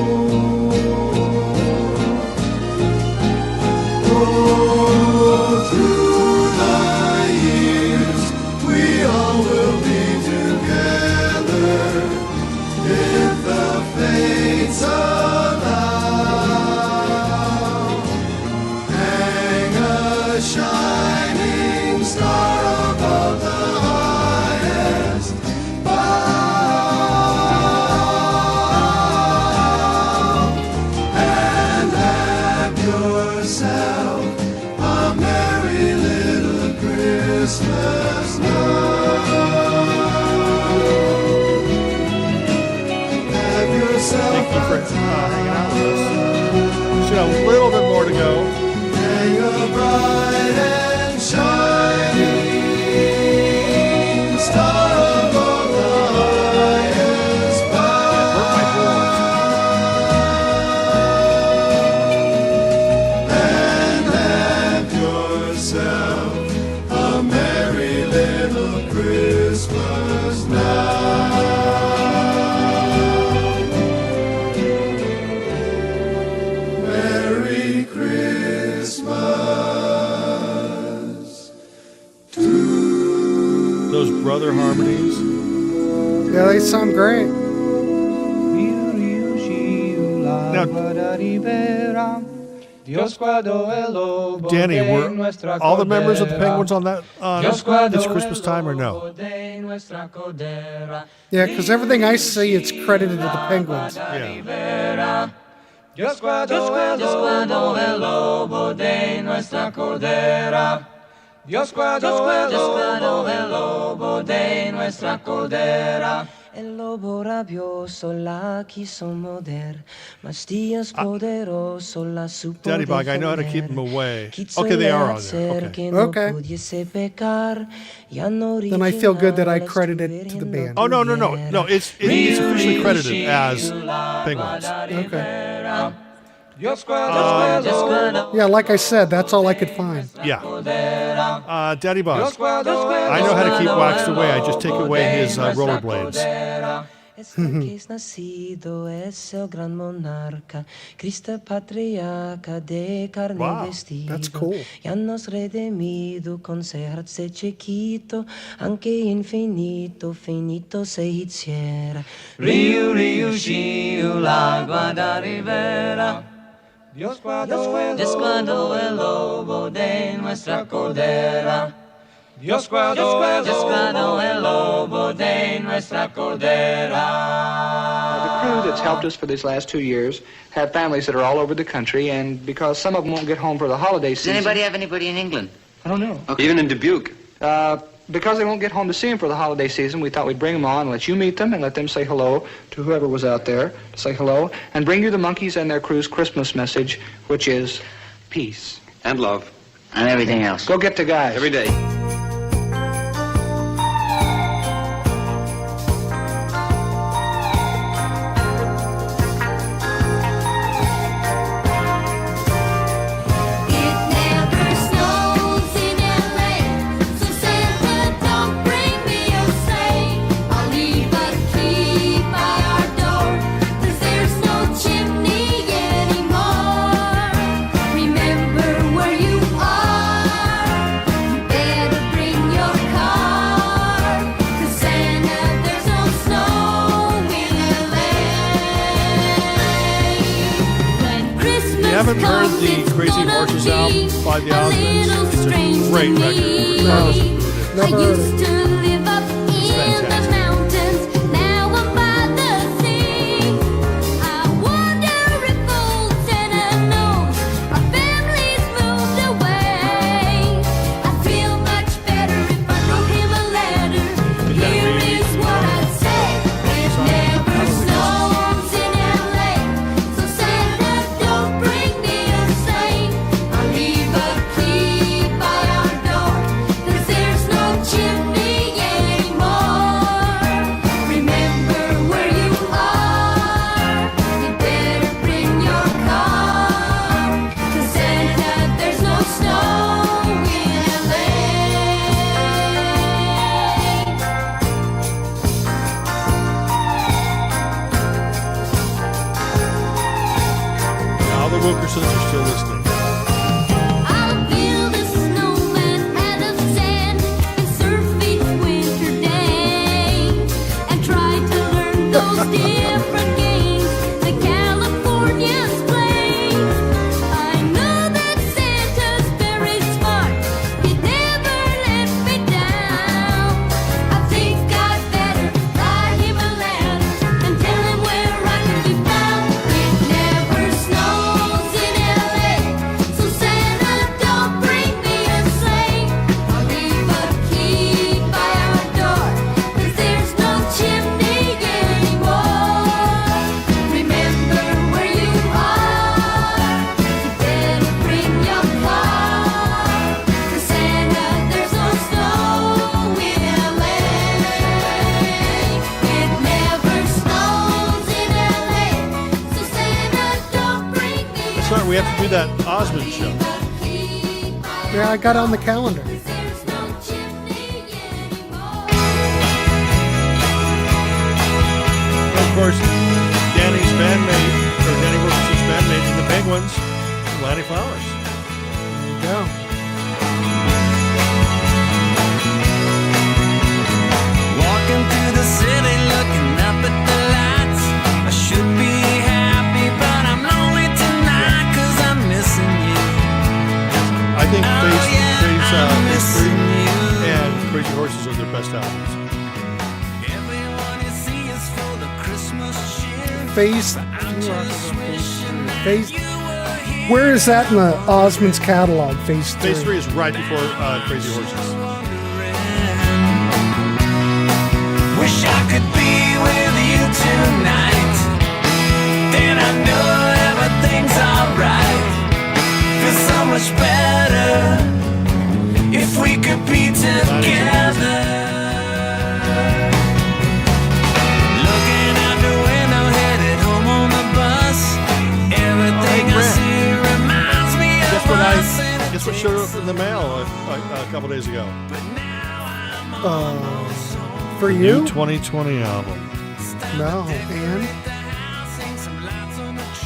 Speaker 9: Oh, through the years we all will be together if the fates allow. Hang a shining star above the highest bough, and have yourself a merry little Christmas now. Have yourself
Speaker 1: Thank you for hanging out with us. Still a little bit more to go.
Speaker 9: hang a bright and shining star above the highest bough, and have yourself a merry little Christmas now. Merry Christmas to
Speaker 1: Those brother harmonies.
Speaker 2: Yeah, they sound great.
Speaker 1: Now, Danny, were all the members of the Penguins on that on It's Christmas Time or no?
Speaker 2: Yeah, because everything I see, it's credited to the Penguins.
Speaker 1: Yeah.
Speaker 3: Dios guardó el lobo de nuestra cordera. Dios guardó el lobo de nuestra cordera.
Speaker 12: El lobo rabioso la quiso morder, mas Dios poderoso la supo
Speaker 1: Daddy Bog, I know how to keep them away. Okay, they are on there.
Speaker 2: Okay. Then I feel good that I credited it to the band.
Speaker 1: Oh, no. It's officially credited as Penguins.
Speaker 2: Okay. Yeah, like I said, that's all I could find.
Speaker 1: Yeah. Daddy Bog, I know how to keep waxed away. I just take away his rollerblades.
Speaker 12: Es nacido es el gran monarca, Cristo patriarca de carne
Speaker 2: Wow,
Speaker 12: vestido.
Speaker 2: that's cool.
Speaker 12: Ya nos redimido con cerrarse chiquito, aunque infinito, finito se hiciera.
Speaker 3: Río, río, río, la guarda ribera. Dios guardó el lobo de nuestra cordera. Dios guardó el lobo de nuestra cordera.
Speaker 13: The crew that's helped us for these last 2 years have families that are all over the country, and because some of them won't get home for the holiday season...
Speaker 14: Does anybody have anybody in England?
Speaker 13: I don't know.
Speaker 14: Okay. Even in Dubuque?
Speaker 13: Because they won't get home to see him for the holiday season, we thought we'd bring them on and let you meet them and let them say hello to whoever was out there, say hello, and bring you the Monkees and their crew's Christmas message, which is peace.
Speaker 14: And love. And everything else.
Speaker 13: Go get the guys.
Speaker 14: Every day.
Speaker 1: Haven't heard the Crazy Horses album by the Osmonds? It's a great record.
Speaker 2: Never heard it.
Speaker 1: It's fantastic. Wilkersons are still listening.
Speaker 7: Different games the Californians play. I know that Santa's very smart. He never let me down. I think I'd better write him a letter and tell him where I can be found. It never snows in LA, so Santa, don't bring me a sleigh. I'll leave a key by our door, 'cause there's no chimney anymore. Remember where you are. You better bring your car, 'cause Santa, there's no snow in LA. It never snows in LA, so Santa, don't bring me a
Speaker 1: Sorry, we have to do that Osmond show.
Speaker 2: Yeah, I got on the calendar.
Speaker 1: Of course, Danny Wilkerson's bandmate in the Penguins, Lanny Flowers.
Speaker 2: There you go.
Speaker 3: Walking through the city looking up at the lights. I should be happy, but I'm lonely tonight 'cause I'm missing you.
Speaker 1: I think Phase
Speaker 3: I'm missing
Speaker 1: 3 and Crazy Horses are their best albums.
Speaker 3: Everyone you see is full of Christmas cheer.
Speaker 2: Phase.
Speaker 3: I'm just wishing that
Speaker 2: Phase. Where is that in the Osmonds catalog? Phase 3.
Speaker 1: Phase 3 is right before Crazy Horses.
Speaker 5: Wish I could be with you tonight. Then I know everything's alright. Feels so much better if we could be together. Looking out the window, headed home on the bus. Everything I see reminds me of us.
Speaker 1: Guess what showed up in the mail a couple days ago?
Speaker 2: For you?
Speaker 1: New 2020 album.
Speaker 2: No, and?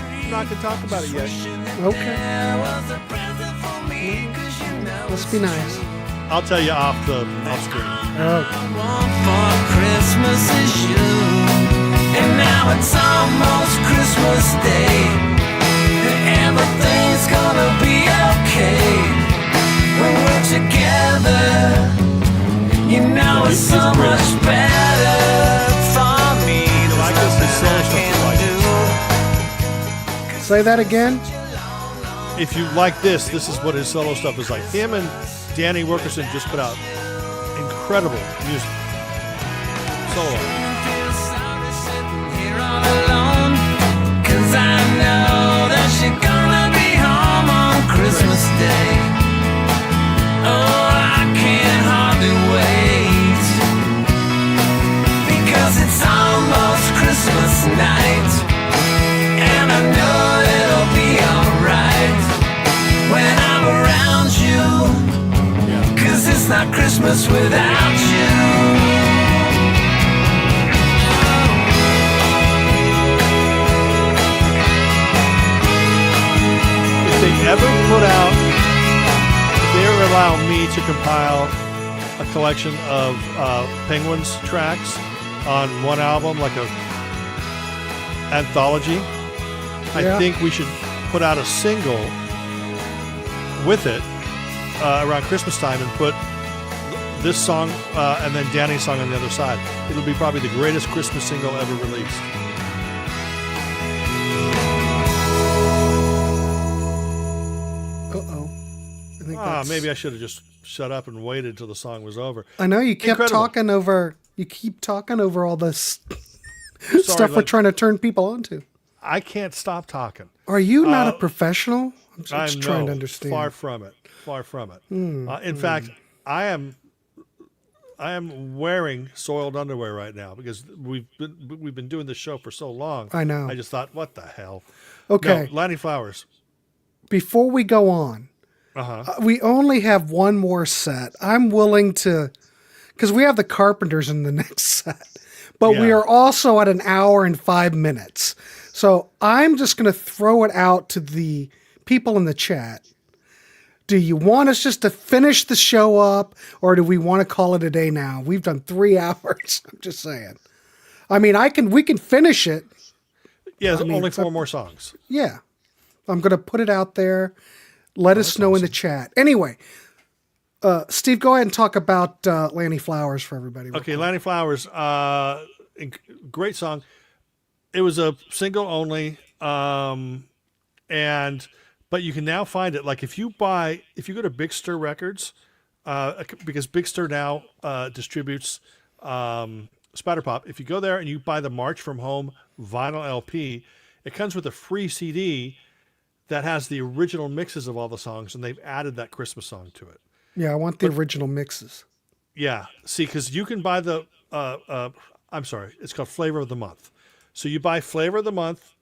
Speaker 1: I'm not going to talk about it yet.
Speaker 2: Okay. Must be nice.
Speaker 1: I'll tell you off screen.
Speaker 5: For Christmas is you, and now it's almost Christmas Day, and everything's gonna be okay when we're together. You know it's so much better for me to
Speaker 1: I guess the solo stuff is like.
Speaker 2: Say that again.
Speaker 1: If you like this is what his solo stuff is like. Him and Danny Wilkerson just put out incredible music. Solo.
Speaker 5: Here all alone, 'cause I know that you're gonna be home on Christmas Day. Oh, I can't hardly wait, because it's almost Christmas night, and I know it'll be alright when I'm around you, 'cause it's not Christmas without you.
Speaker 1: If they ever allow me to compile a collection of Penguins tracks on one album, like a anthology, I think we should put out a single with it around Christmas time and put this song and then Danny's song on the other side. It'll be probably the greatest Christmas single ever released. Maybe I should have just shut up and waited till the song was over.
Speaker 2: I know you kept talking over. You keep talking over all this stuff we're trying to turn people onto.
Speaker 1: I can't stop talking.
Speaker 2: Are you not a professional? I'm just trying to
Speaker 1: no,
Speaker 2: understand.
Speaker 1: Far from it. Far from it. In fact, I am wearing soiled underwear right now because we've been doing this show for so long.
Speaker 2: I know.
Speaker 1: I just thought, what the hell?
Speaker 2: Okay,
Speaker 1: no, Lanny Flowers.
Speaker 2: Before we go on, we only have one more set. I'm willing to, because we have the Carpenters in the next set, but we are also at 1 hour and 5 minutes. So I'm just going to throw it out to the people in the chat. Do you want us just to finish the show up, or do we want to call it a day now? We've done 3 hours. I'm just saying. I mean, we can finish it.
Speaker 1: Yeah, only 4 more songs.
Speaker 2: Yeah. I'm going to put it out there. Let us know in the chat. Anyway, Steve, go ahead and talk about Lanny Flowers for everybody.
Speaker 1: Okay, Lanny Flowers, great song. It was a single only, but you can now find it. Like if you go to Big Stir Records, because Big Stir now distributes Spider Pop. If you go there and you buy the March from Home vinyl LP, it comes with a free CD that has the original mixes of all the songs, and they've added that Christmas song to it.
Speaker 2: Yeah, I want the original mixes.
Speaker 1: Yeah, see, because you can buy the, I'm sorry, it's called Flavor of the Month. So you buy Flavor of the Month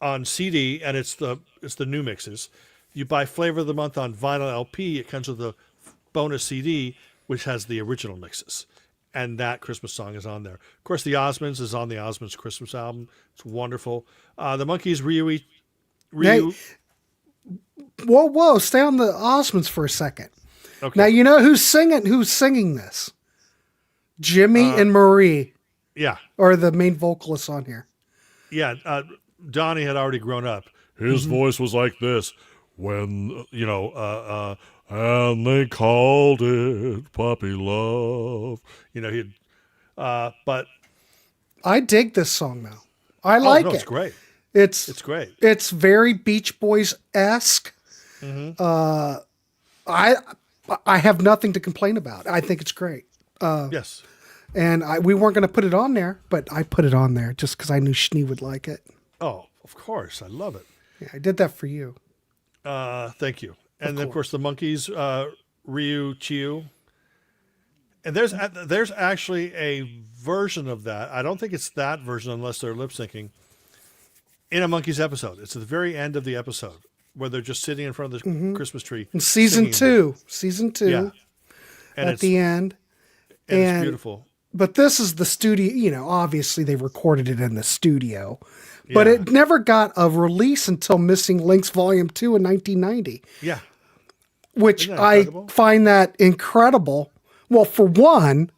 Speaker 1: on CD, and it's the new mixes. You buy Flavor of the Month on vinyl LP, it comes with a bonus CD, which has the original mixes. And that Christmas song is on there. Of course, the Osmonds is on the Osmonds Christmas album. It's wonderful. The Monkees, Ryu.
Speaker 2: Hey, whoa, stay on the Osmonds for a second.
Speaker 1: Okay.
Speaker 2: Now, you know who's singing this? Jimmy and Marie.
Speaker 1: Yeah.
Speaker 2: Are the main vocalists on here.
Speaker 1: Yeah, Donnie had already grown up.
Speaker 8: His voice was like this when, and they called it Puppy Love.
Speaker 1: But
Speaker 2: I dig this song now. I like it.
Speaker 1: It's great.
Speaker 2: It's
Speaker 1: great.
Speaker 2: It's very Beach Boys esque. I have nothing to complain about. I think it's great.
Speaker 1: Yes.
Speaker 2: And we weren't going to put it on there, but I put it on there just because I knew Schnee would like it.
Speaker 1: Oh, of course. I love it.
Speaker 2: Yeah, I did that for you.
Speaker 1: Thank you. And then, of course, the Monkees, Ryu, Chiu. And there's actually a version of that. I don't think it's that version unless they're lip syncing in a Monkees episode. It's at the very end of the episode where they're just sitting in front of the Christmas tree.
Speaker 2: In season two.
Speaker 1: Yeah. And
Speaker 2: at the end.
Speaker 1: And it's beautiful.
Speaker 2: But this is the studio, obviously they recorded it in the studio, but it never got a release until Missing Links Volume 2 in 1990.
Speaker 1: Yeah.
Speaker 2: Which I find that incredible. Well, for one,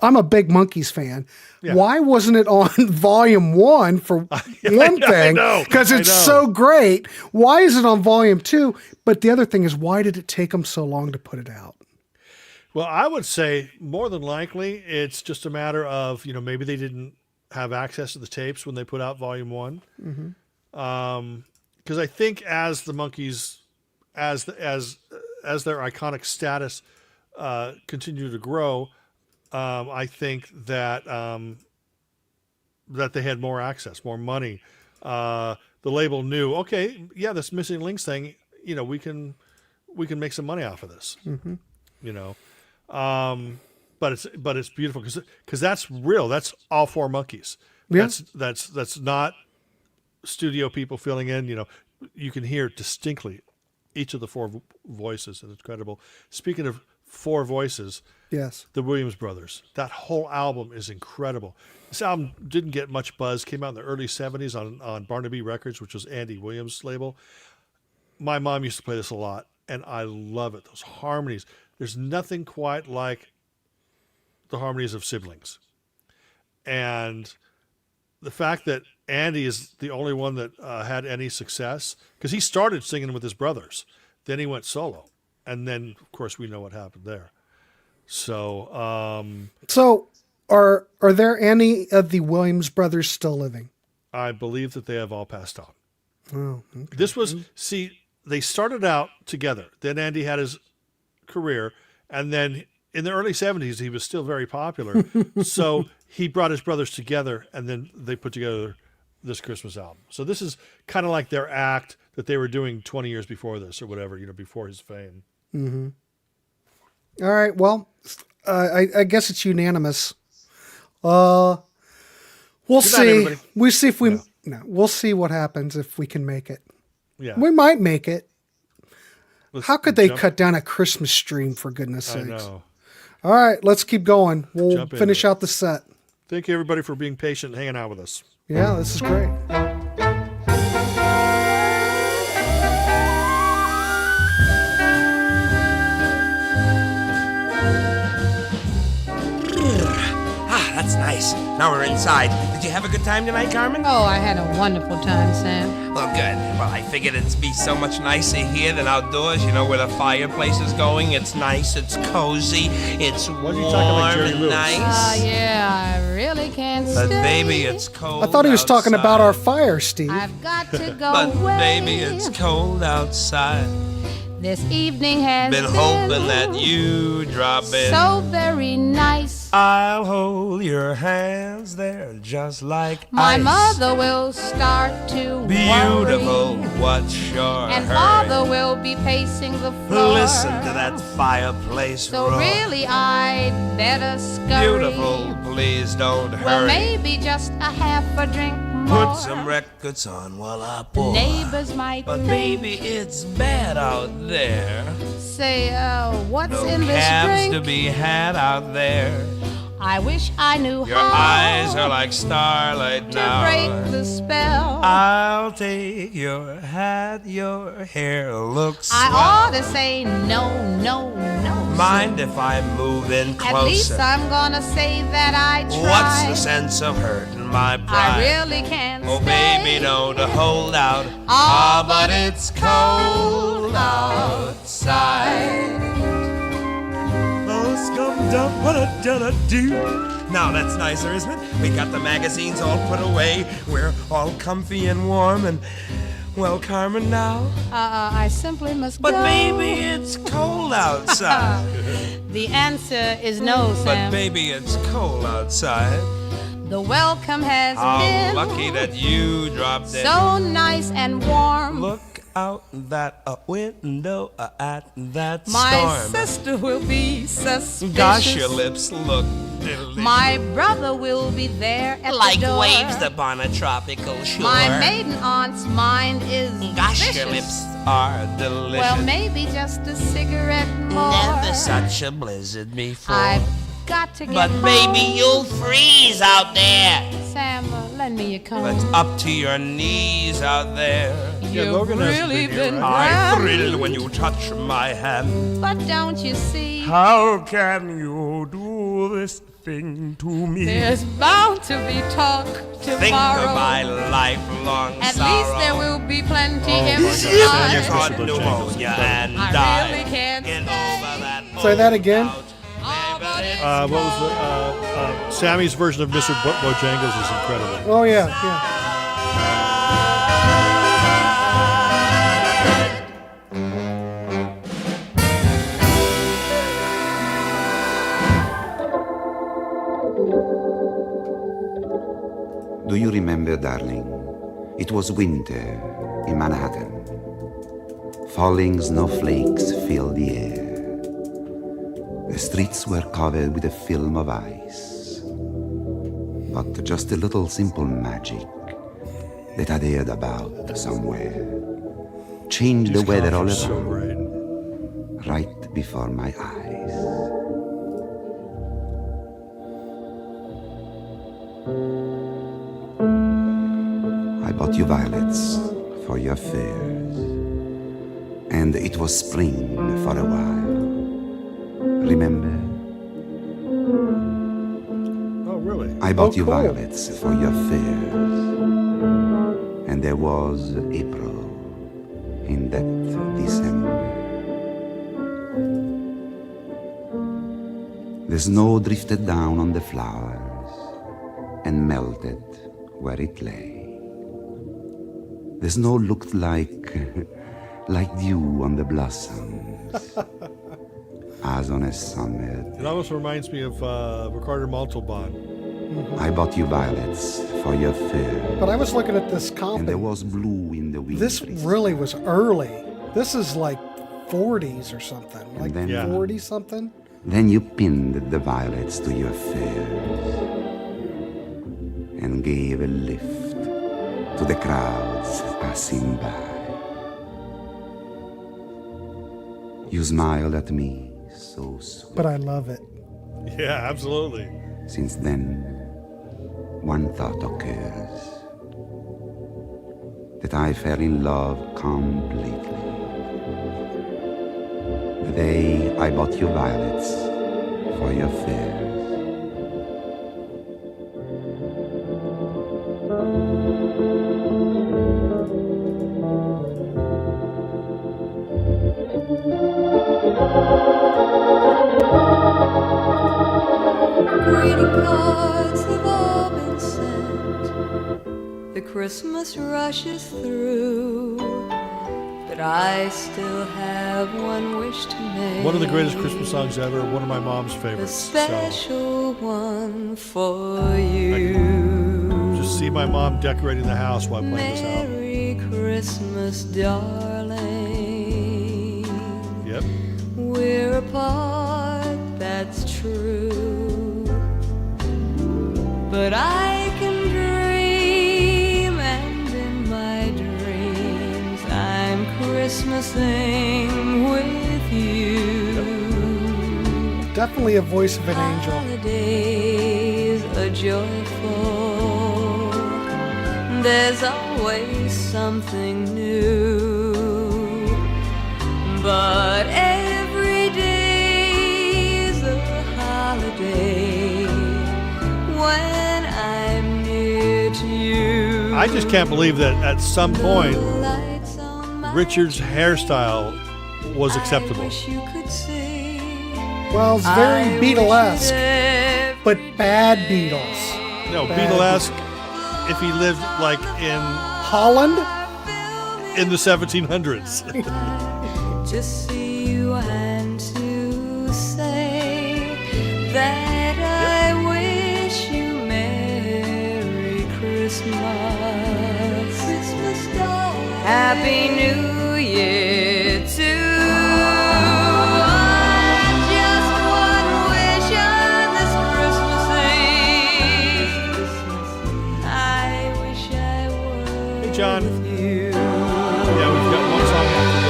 Speaker 2: I'm a big Monkees fan. Yeah. Why wasn't it on Volume 1 for one thing? Because it's so great. Why is it on Volume 2? But the other thing is, why did it take them so long to put it out?
Speaker 1: Well, I would say more than likely it's just a matter of, maybe they didn't have access to the tapes when they put out Volume 1. Because I think as the Monkees, as their iconic status continue to grow, I think that that they had more access, more money. The label knew, okay, this Missing Links thing, we can make some money off of this. But it's beautiful because that's real. That's all four Monkees.
Speaker 2: Yeah.
Speaker 1: That's not studio people filling in. You can hear distinctly each of the four voices, and it's incredible. Speaking of four voices,
Speaker 2: yes,
Speaker 1: the Williams brothers. That whole album is incredible. This album didn't get much buzz. Came out in the early '70s on Barnaby Records, which was Andy Williams' label. My mom used to play this a lot, and I love it. Those harmonies. There's nothing quite like the harmonies of siblings. And the fact that Andy is the only one that had any success, because he started singing with his brothers. Then he went solo. And then, of course, we know what happened there. So,
Speaker 2: so are there any of the Williams brothers still living?
Speaker 1: I believe that they have all passed on.
Speaker 2: Oh, okay.
Speaker 1: This was, they started out together. Then Andy had his career, and then in the early 70s he was still very popular. So he brought his brothers together, and then they put together this Christmas album. So this is kind of like their act that they were doing 20 years before this or whatever, before his fame.
Speaker 2: Mm-hmm. All right, well, I guess it's unanimous. We'll see. We'll see if we'll see what happens if we can make it.
Speaker 1: Yeah,
Speaker 2: we might make it. How could they cut down a Christmas stream, for goodness sakes?
Speaker 1: I know.
Speaker 2: All right, let's keep going. We'll finish out the set.
Speaker 1: Thank you, everybody, for being patient and hanging out with us.
Speaker 2: Yeah, this is great.
Speaker 15: That's nice. Now we're inside. Did you have a good time tonight, Carmen?
Speaker 16: Oh, I had a wonderful time, Sam.
Speaker 15: Well, good. Well, I figured it'd be so much nicer here than outdoors, where the fireplace is going. It's nice, it's cozy, it's warm and nice.
Speaker 16: Yeah, I really can't stay.
Speaker 15: But baby, it's cold
Speaker 2: I thought he was talking
Speaker 15: outside.
Speaker 2: about our fire, Steve.
Speaker 16: I've got to go
Speaker 15: But
Speaker 16: away.
Speaker 15: baby, it's cold outside.
Speaker 16: This evening has
Speaker 15: Been hoping that you drop in.
Speaker 16: so very nice.
Speaker 15: I'll hold your hands there just like
Speaker 16: My
Speaker 15: ice.
Speaker 16: mother will start to
Speaker 15: Beautiful,
Speaker 16: worry,
Speaker 15: what's your
Speaker 16: and
Speaker 15: hurry?
Speaker 16: father will be pacing the floor.
Speaker 15: Listen to that fireplace
Speaker 16: So
Speaker 15: roar.
Speaker 16: really I'd better scurry.
Speaker 15: Beautiful, please don't
Speaker 16: Well,
Speaker 15: hurry.
Speaker 16: maybe just a half a drink more.
Speaker 15: Put some records on while I
Speaker 16: The
Speaker 15: pour.
Speaker 16: neighbors might
Speaker 15: But
Speaker 16: think,
Speaker 15: baby, it's bad out there.
Speaker 16: say, what's
Speaker 15: No
Speaker 16: in this
Speaker 15: cabs
Speaker 16: drink?
Speaker 15: to be had out there.
Speaker 16: I wish I knew
Speaker 15: Your
Speaker 16: how
Speaker 15: eyes are like starlight
Speaker 16: to
Speaker 15: now.
Speaker 16: break the spell.
Speaker 15: I'll take your hat, your hair looks
Speaker 16: I
Speaker 15: swell.
Speaker 16: ought to say no, no, no.
Speaker 15: Mind if I move in closer?
Speaker 16: At least I'm gonna say that I tried.
Speaker 15: What's the sense of hurting my pride?
Speaker 16: I really can't
Speaker 15: Oh,
Speaker 16: stay.
Speaker 15: baby, don't hold out.
Speaker 16: Oh,
Speaker 15: but it's cold outside. Oh, scum dump, what a do. Now that's nicer, isn't it? We got the magazines all put away. We're all comfy and warm and, well, Carmen, now?
Speaker 16: I simply must
Speaker 15: But
Speaker 16: go.
Speaker 15: baby, it's cold outside.
Speaker 16: The answer is no,
Speaker 15: But
Speaker 16: Sam.
Speaker 15: baby, it's cold outside.
Speaker 16: The welcome has
Speaker 15: How
Speaker 16: been
Speaker 15: lucky that you dropped in.
Speaker 16: so nice and warm.
Speaker 15: Look out that window at that
Speaker 16: My
Speaker 15: storm.
Speaker 16: sister will be suspicious.
Speaker 15: Gosh, your lips look delicious.
Speaker 16: My brother will be there at
Speaker 15: like
Speaker 16: the door.
Speaker 15: waves upon a tropical shore.
Speaker 16: My maiden aunt's mind is
Speaker 15: Gosh,
Speaker 16: vicious.
Speaker 15: your lips are delicious.
Speaker 16: Well, maybe just a cigarette more.
Speaker 15: Never such a blizzard before.
Speaker 16: I've got to get
Speaker 15: But
Speaker 16: home.
Speaker 15: baby, you'll freeze out there.
Speaker 16: Sam, lend me your comb.
Speaker 15: It's up to your knees out there.
Speaker 16: You've really been
Speaker 15: I'm
Speaker 16: grand.
Speaker 15: thrilled when you touch my hand.
Speaker 16: But don't you see?
Speaker 15: How can you do this thing to me?
Speaker 16: There's bound to be talk tomorrow.
Speaker 15: Think of my lifelong
Speaker 16: At
Speaker 15: sorrow.
Speaker 16: least there will be plenty
Speaker 15: If
Speaker 16: inside.
Speaker 15: you caught pneumonia and
Speaker 16: I
Speaker 15: died,
Speaker 16: really can't
Speaker 15: get over that.
Speaker 2: Say that again.
Speaker 1: What was the Sammy's version of Mr. Bojangles is incredible.
Speaker 2: Oh yeah, yeah.
Speaker 17: Do you remember, darling? It was winter in Manhattan. Falling snowflakes filled the air. The streets were covered with a film of ice. But just a little simple magic that I'd heard about somewhere changed the weather all around, right before my eyes. I bought you violets for your furs, and it was spring for a while. Remember?
Speaker 1: Oh, really?
Speaker 17: I bought
Speaker 1: Oh,
Speaker 17: you
Speaker 1: cool.
Speaker 17: violets for your furs, and there was April in that December. The snow drifted down on the flowers and melted where it lay. The snow looked like dew on the blossoms, as on a summer.
Speaker 1: It almost reminds me of Ricardo Montalban.
Speaker 17: I bought you violets for your fur,
Speaker 2: But I was looking at this
Speaker 17: and
Speaker 2: comp.
Speaker 17: there was blue in the wind.
Speaker 2: This really was early. This is like 40s or something. Like
Speaker 17: then- Yeah.
Speaker 2: 40 something.
Speaker 17: Then you pinned the violets to your furs and gave a lift to the crowds passing by. You smiled at me so sweet.
Speaker 2: But I love it.
Speaker 1: Yeah, absolutely.
Speaker 17: Since then, one thought occurs, that I fell in love completely. The day I bought you violets for your furs.
Speaker 18: Greeting cards have all been sent. The Christmas rushes through. But I still have one wish to make.
Speaker 1: One of the greatest Christmas songs ever. One of my mom's
Speaker 18: A
Speaker 1: favorites. So
Speaker 18: special one for you.
Speaker 1: just see my mom decorating the house while playing this album.
Speaker 18: Merry Christmas, darling.
Speaker 1: Yep.
Speaker 18: We're apart, that's true. But I can dream, and in my dreams, I'm Christmasing with you.
Speaker 2: Definitely a voice of an angel.
Speaker 18: Holidays are joyful. There's always something new. But every day's a holiday when I'm near to you.
Speaker 1: I just can't believe that at some point Richard's hairstyle was acceptable.
Speaker 2: Well, it's very Beatlesque. but bad Beatles.
Speaker 1: No,
Speaker 2: Bad
Speaker 1: Beatlesque. If he lived like in
Speaker 2: Holland
Speaker 1: in the 1700s.
Speaker 18: Just see you and to say that I wish you Merry Christmas. Christmas darling. Happy New Year too. Just one wish on this Christmas Eve. I wish I were
Speaker 1: Hey, John.
Speaker 18: with you.
Speaker 1: Yeah, we've got one song after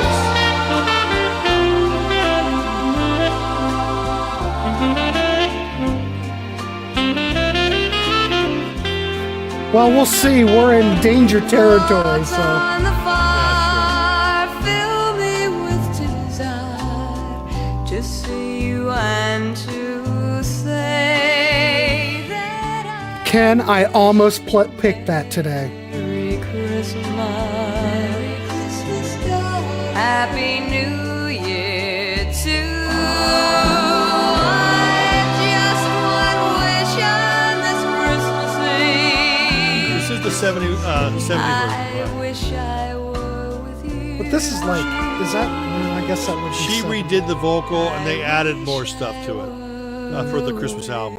Speaker 2: Well, we'll see. We're in danger territory, so.
Speaker 18: On the fire, fill me with desire. Just see you and to say that
Speaker 2: Ken, I almost picked that today.
Speaker 18: Merry Christmas. Merry Christmas, darling. Happy New Year too. Just one wish on this Christmas Eve.
Speaker 1: this is the 70 version.
Speaker 18: I wish I were with you.
Speaker 2: But this is like, is that? I guess that would be.
Speaker 1: She
Speaker 2: seven.
Speaker 1: redid the vocal and they added more stuff to it for the Christmas album.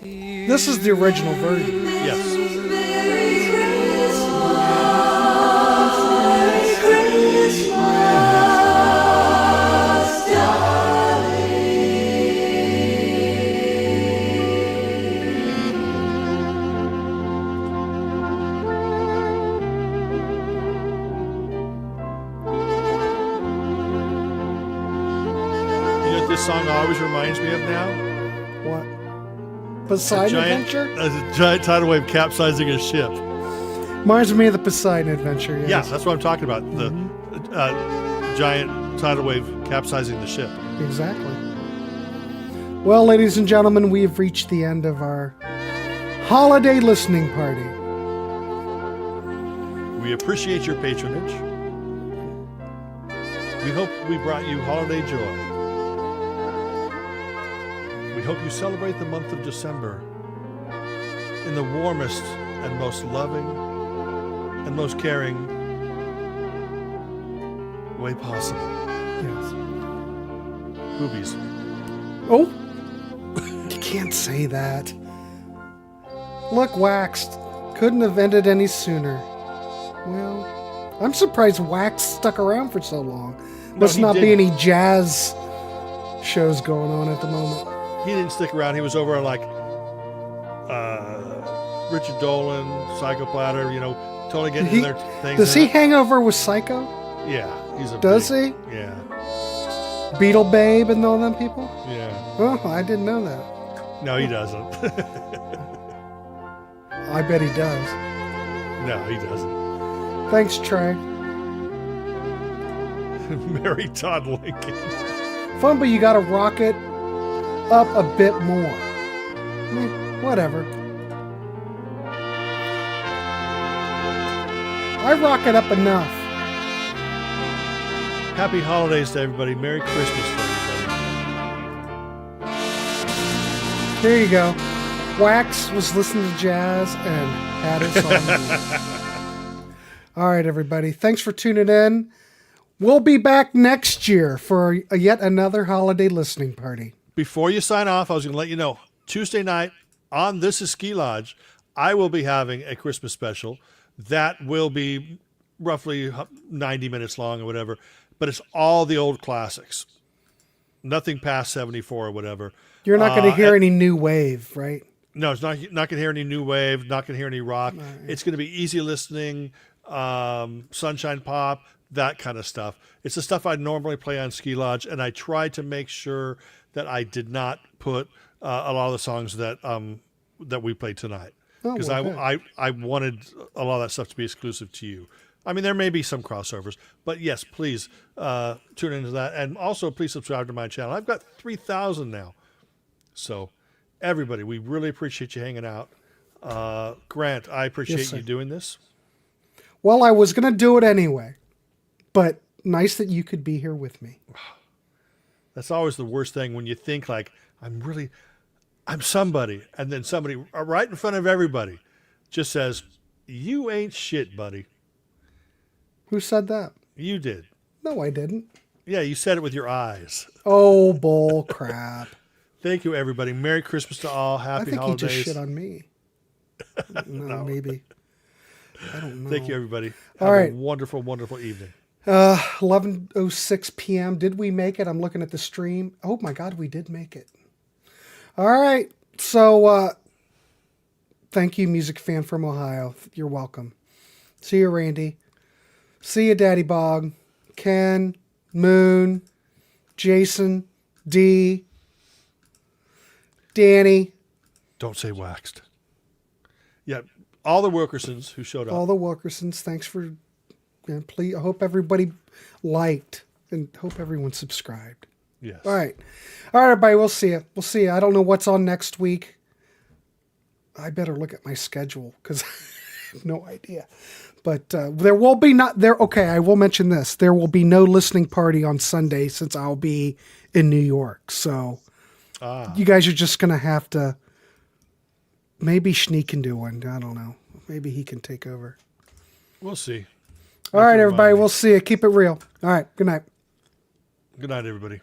Speaker 2: This is the original version.
Speaker 1: Yes.
Speaker 18: Merry Christmas,
Speaker 1: You know what this song always reminds me of now?
Speaker 2: What? Poseidon Adventure?
Speaker 1: A giant tidal wave capsizing a ship.
Speaker 2: Reminds me of the Poseidon Adventure. Yes.
Speaker 1: Yeah, that's what I'm talking about. The giant tidal wave capsizing the ship.
Speaker 2: Exactly. Well, ladies and gentlemen, we have reached the end of our holiday listening party.
Speaker 1: We appreciate your patronage. We hope we brought you holiday joy. We hope you celebrate the month of December in the warmest and most loving and most caring way possible.
Speaker 2: Yes.
Speaker 1: Boobies.
Speaker 2: Oh, you can't say that. Look, Waxed. Couldn't have ended any sooner. Well, I'm surprised Wax stuck around for so long. Must
Speaker 1: he
Speaker 2: not be
Speaker 1: didn't.
Speaker 2: any jazz shows going on at the moment.
Speaker 1: He didn't stick around. He was over on like Richard Dolan, Psycho Platter, totally getting in their things.
Speaker 2: Does he hang over with Psycho?
Speaker 1: Yeah, he's a
Speaker 2: Does
Speaker 1: big-
Speaker 2: he?
Speaker 1: Yeah,
Speaker 2: Beetle Babe and all them people?
Speaker 1: yeah.
Speaker 2: Oh, I didn't know that.
Speaker 1: No, he doesn't.
Speaker 2: I bet he does.
Speaker 1: No, he doesn't.
Speaker 2: Thanks, Trey.
Speaker 1: Mary Todd Lincoln.
Speaker 2: Fun, but you gotta rock it up a bit more. Whatever. I rock it up enough.
Speaker 1: Happy holidays to everybody. Merry Christmas to everybody.
Speaker 2: There you go. Wax was listening to jazz and had us on. All right, everybody. Thanks for tuning in. We'll be back next year for yet another holiday listening party.
Speaker 1: Before you sign off, I was going to let you know, Tuesday night on This Is Ski Lodge, I will be having a Christmas special that will be roughly 90 minutes long or whatever, but it's all the old classics. Nothing past 74 or whatever.
Speaker 2: You're not going to hear any new wave, right?
Speaker 1: No, it's not going to hear any new wave, not going to hear any rock.
Speaker 2: Right.
Speaker 1: It's going to be easy listening, sunshine pop, that kind of stuff. It's the stuff I normally play on Ski Lodge, and I tried to make sure that I did not put a lot of the songs that we played tonight, because I wanted a lot of that stuff to be exclusive to you. I mean, there may be some crossovers, but yes, please tune into that, and also please subscribe to my channel. I've got 3,000 now, so everybody, we really appreciate you hanging out. Grant, I appreciate you doing this.
Speaker 2: Well, I was going to do it anyway, but nice that you could be here with me.
Speaker 1: That's always the worst thing when you think like, I'm somebody, and then somebody right in front of everybody just says, "You ain't shit, buddy."
Speaker 2: Who said that?
Speaker 1: You did.
Speaker 2: No, I didn't.
Speaker 1: Yeah, you said it with your eyes.
Speaker 2: Oh, bull crap.
Speaker 1: Thank you, everybody. Merry Christmas to all.
Speaker 2: I
Speaker 1: Happy
Speaker 2: think
Speaker 1: holidays.
Speaker 2: he just shit on me. No, maybe. I don't know.
Speaker 1: Thank you, everybody.
Speaker 2: All
Speaker 1: Have
Speaker 2: right.
Speaker 1: a wonderful, wonderful evening.
Speaker 2: 11:06 p.m. Did we make it? I'm looking at the stream. Oh my God, we did make it. All right. So, thank you, music fan from Ohio. You're welcome. See you, Randy. See you, Daddy Bog. Ken, Moon, Jason, D, Danny.
Speaker 1: Don't say waxed. Yeah, all the Wilkersons who showed up.
Speaker 2: All the Wilkersons. Thanks for. Please. I hope everybody liked and hope everyone subscribed.
Speaker 1: Yes.
Speaker 2: All right, everybody. We'll see you. We'll see you. I don't know what's on next week. I better look at my schedule because I have no idea. But there will be not there. Okay, I will mention this. There will be no listening party on Sunday since I'll be in New York. So you guys are just gonna have to. Maybe Schnee can do one. I don't know. Maybe he can take over.
Speaker 1: We'll see.
Speaker 2: All right, everybody. We'll see you. Keep it real. All right. Good night.
Speaker 1: Good night, everybody.